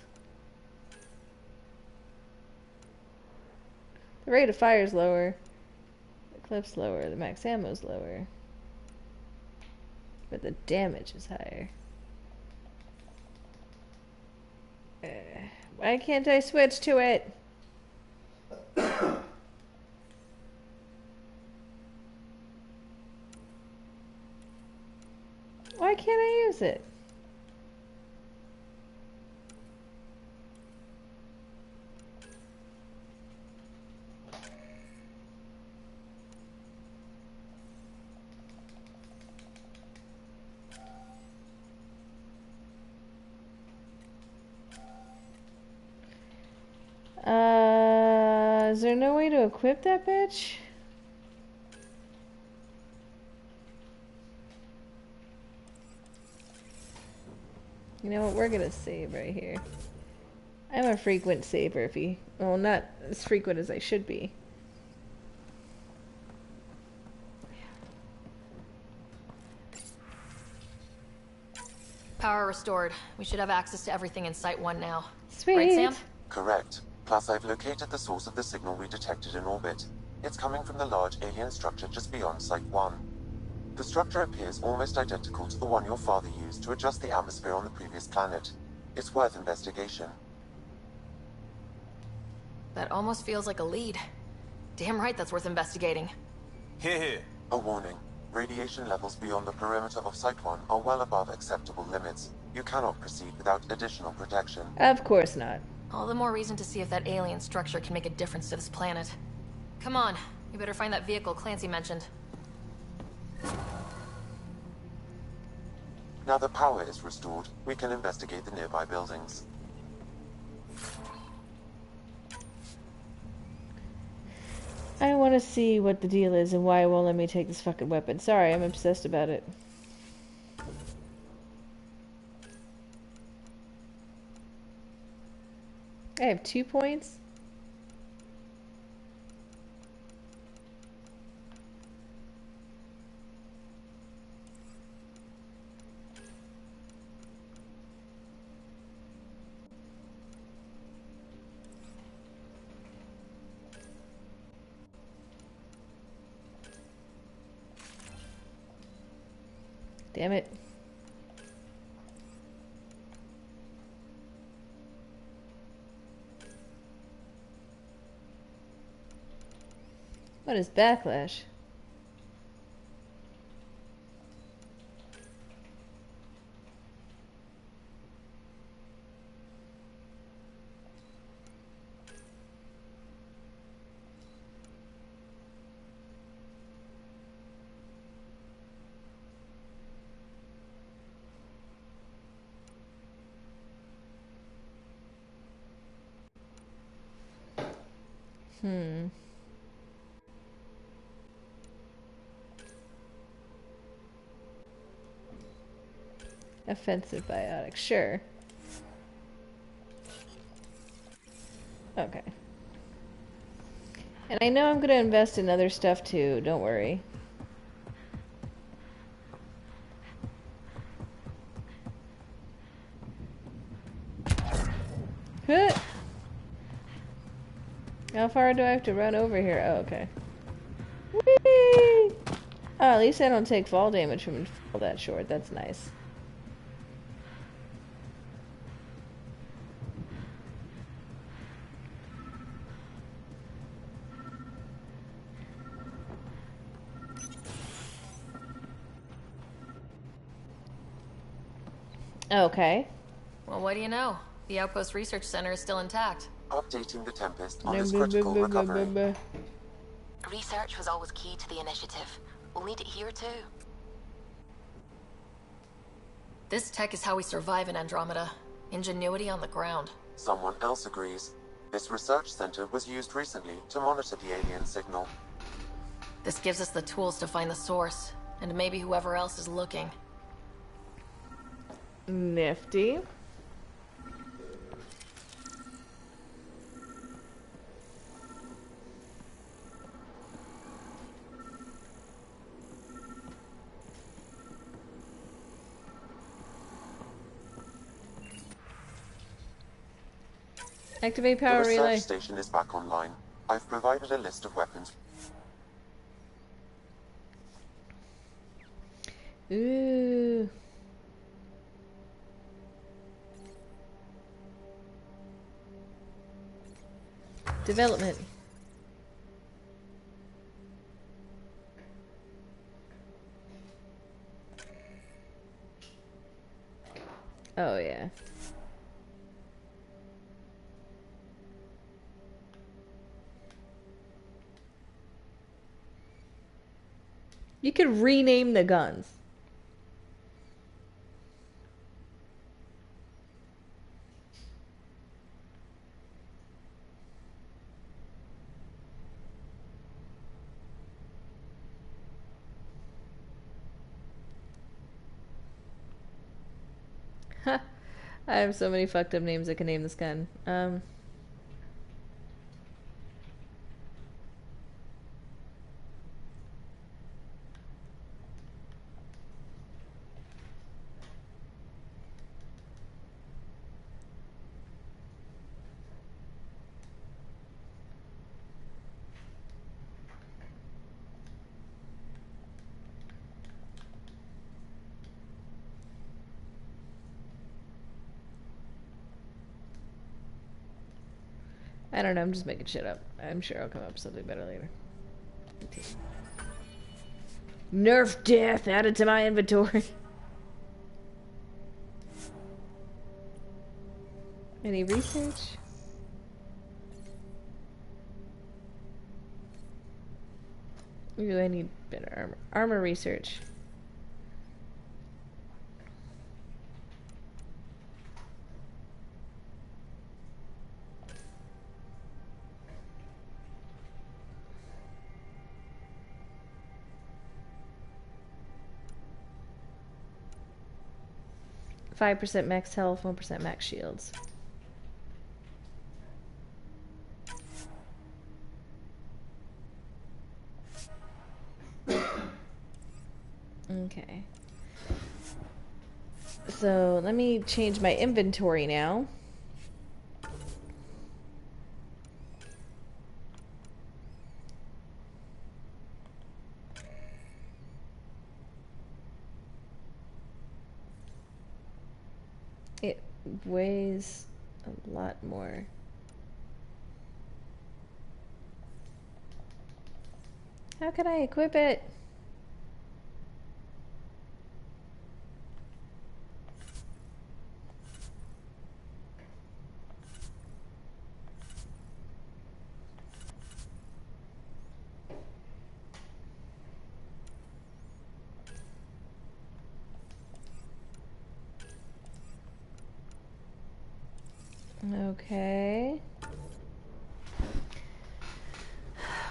The rate of fire is lower. The clip's lower. The max ammo is lower. But the damage is higher. Why can't I switch to it? Why can't I use it? Is there no way to equip that bitch? You know what, we're gonna save right here. I'm a frequent saver if you... Well, not as frequent as I should be. Power restored. We should have access to everything in Site 1 now. Sweet. Right, Sam? Correct. Plus, I've located the source of the signal we detected in orbit. It's coming from the large alien structure just beyond Site 1. The structure appears almost identical to the one your father used to adjust the atmosphere on the previous planet. It's worth investigation. That almost feels like a lead. Damn right that's worth investigating. Here. A warning. Radiation levels beyond the perimeter of Site 1 are well above acceptable limits. You cannot proceed without additional protection. Of course not. All the more reason to see if that alien structure can make a difference to this planet. Come on, we better find that vehicle Clancy mentioned. Now that power is restored, we can investigate the nearby buildings. I want to see what the deal is and why it won't let me take this fucking weapon. Sorry, I'm obsessed about it. I have 2 points? Damn it. What is backlash? Offensive biotic, sure. Okay. And I know I'm gonna invest in other stuff too, don't worry. Huh. How far do I have to run over here? Oh, okay. Whee! Oh, at least I don't take fall damage from fall that short. That's nice. Okay. Well, what do you know? The Outpost Research Center is still intact. Updating the Tempest on its critical recovery. Research was always key to the initiative. We'll need it here too. This tech is how we survive in Andromeda. Ingenuity on the ground. Someone else agrees. This research center was used recently to monitor the alien signal. This gives us the tools to find the source, and maybe whoever else is looking. Nifty. Activate power relay. The research station is back online. I've provided a list of weapons. Ooh. Development. Oh yeah. You could rename the guns. I have so many fucked up names I can name this gun. 'em. I don't know, I'm just making shit up. I'm sure I'll come up with something better later. Nerf death added to my inventory. Any research? Ooh, I need better armor. Armor research. %5 max health, 1% max shields. Okay. So let me change my inventory now. weighs a lot more. How can I equip it? Okay.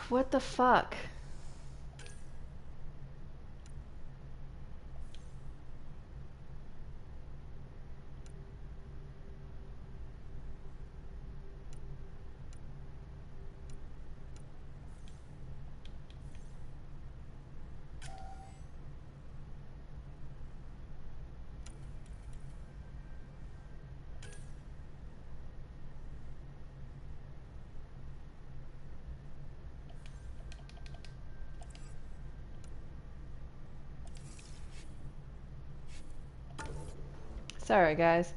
What the fuck? Sorry, guys.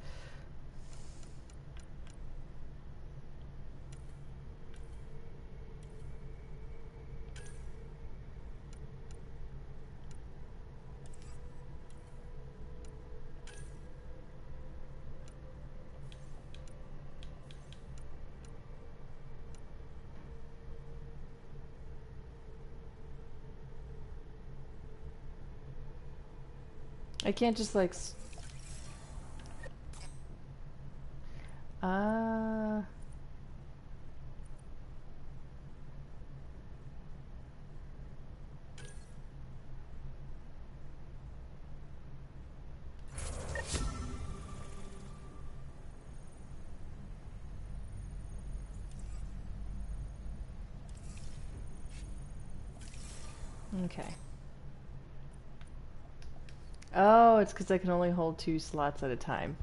I can't just like okay. Oh, it's because I can only hold 2 slots at a time.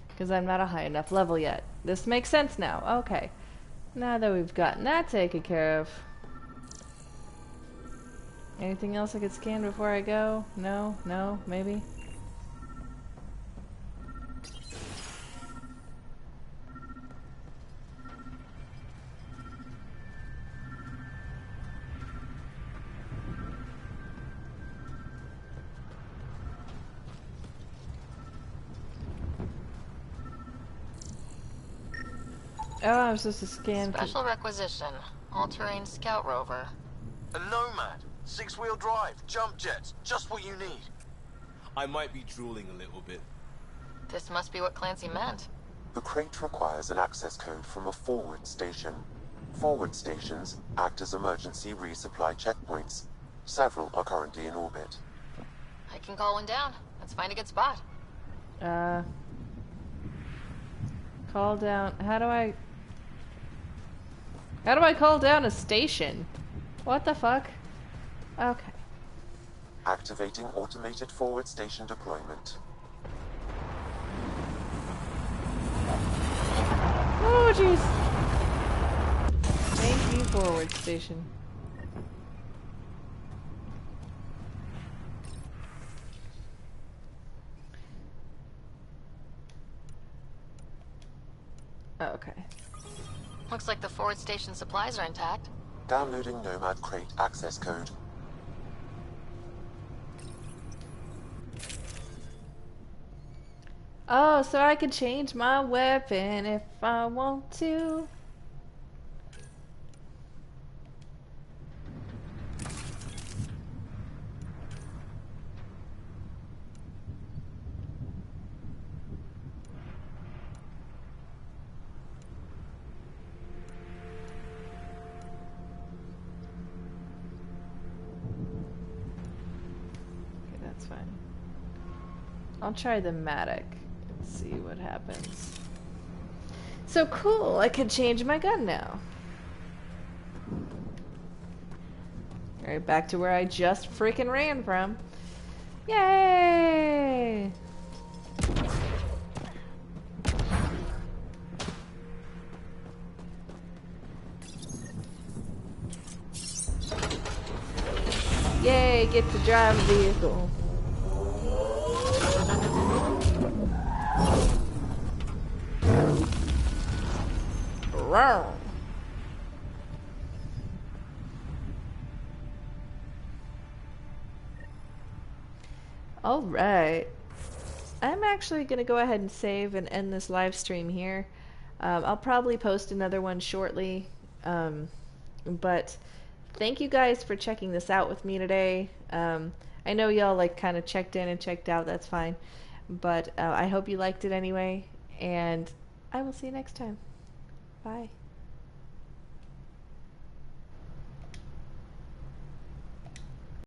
Because I'm not a high enough level yet. This makes sense now. Okay. Now that we've gotten that taken care of. Anything else I could scan before I go? No? No? Maybe? Oh, I'm supposed to scan. Special requisition. All-terrain scout rover. A Nomad. 6-wheel drive. Jump jets. Just what you need. I might be drooling a little bit. This must be what Clancy meant. The crate requires an access code from a forward station. Forward stations act as emergency resupply checkpoints. Several are currently in orbit. I can call one down. Let's find a good spot. Call down. How do I call down a station? What the fuck? Okay. Activating automated forward station deployment. Oh, jeez. Thank you, forward station. Okay. Looks like the forward station supplies are intact. Downloading Nomad crate access code. Oh, so I can change my weapon if I want to. That's fine. I'll try the Matic and see what happens. So cool, I can change my gun now. Alright, back to where I just freaking ran from. Yay! Yay, get to drive a vehicle. Rawr. All right. I'm actually going to go ahead and save and end this live stream here. I'll probably post another one shortly. But thank you guys for checking this out with me today. I know y'all like kind of checked in and checked out. That's fine. But I hope you liked it anyway. And I will see you next time. Bye.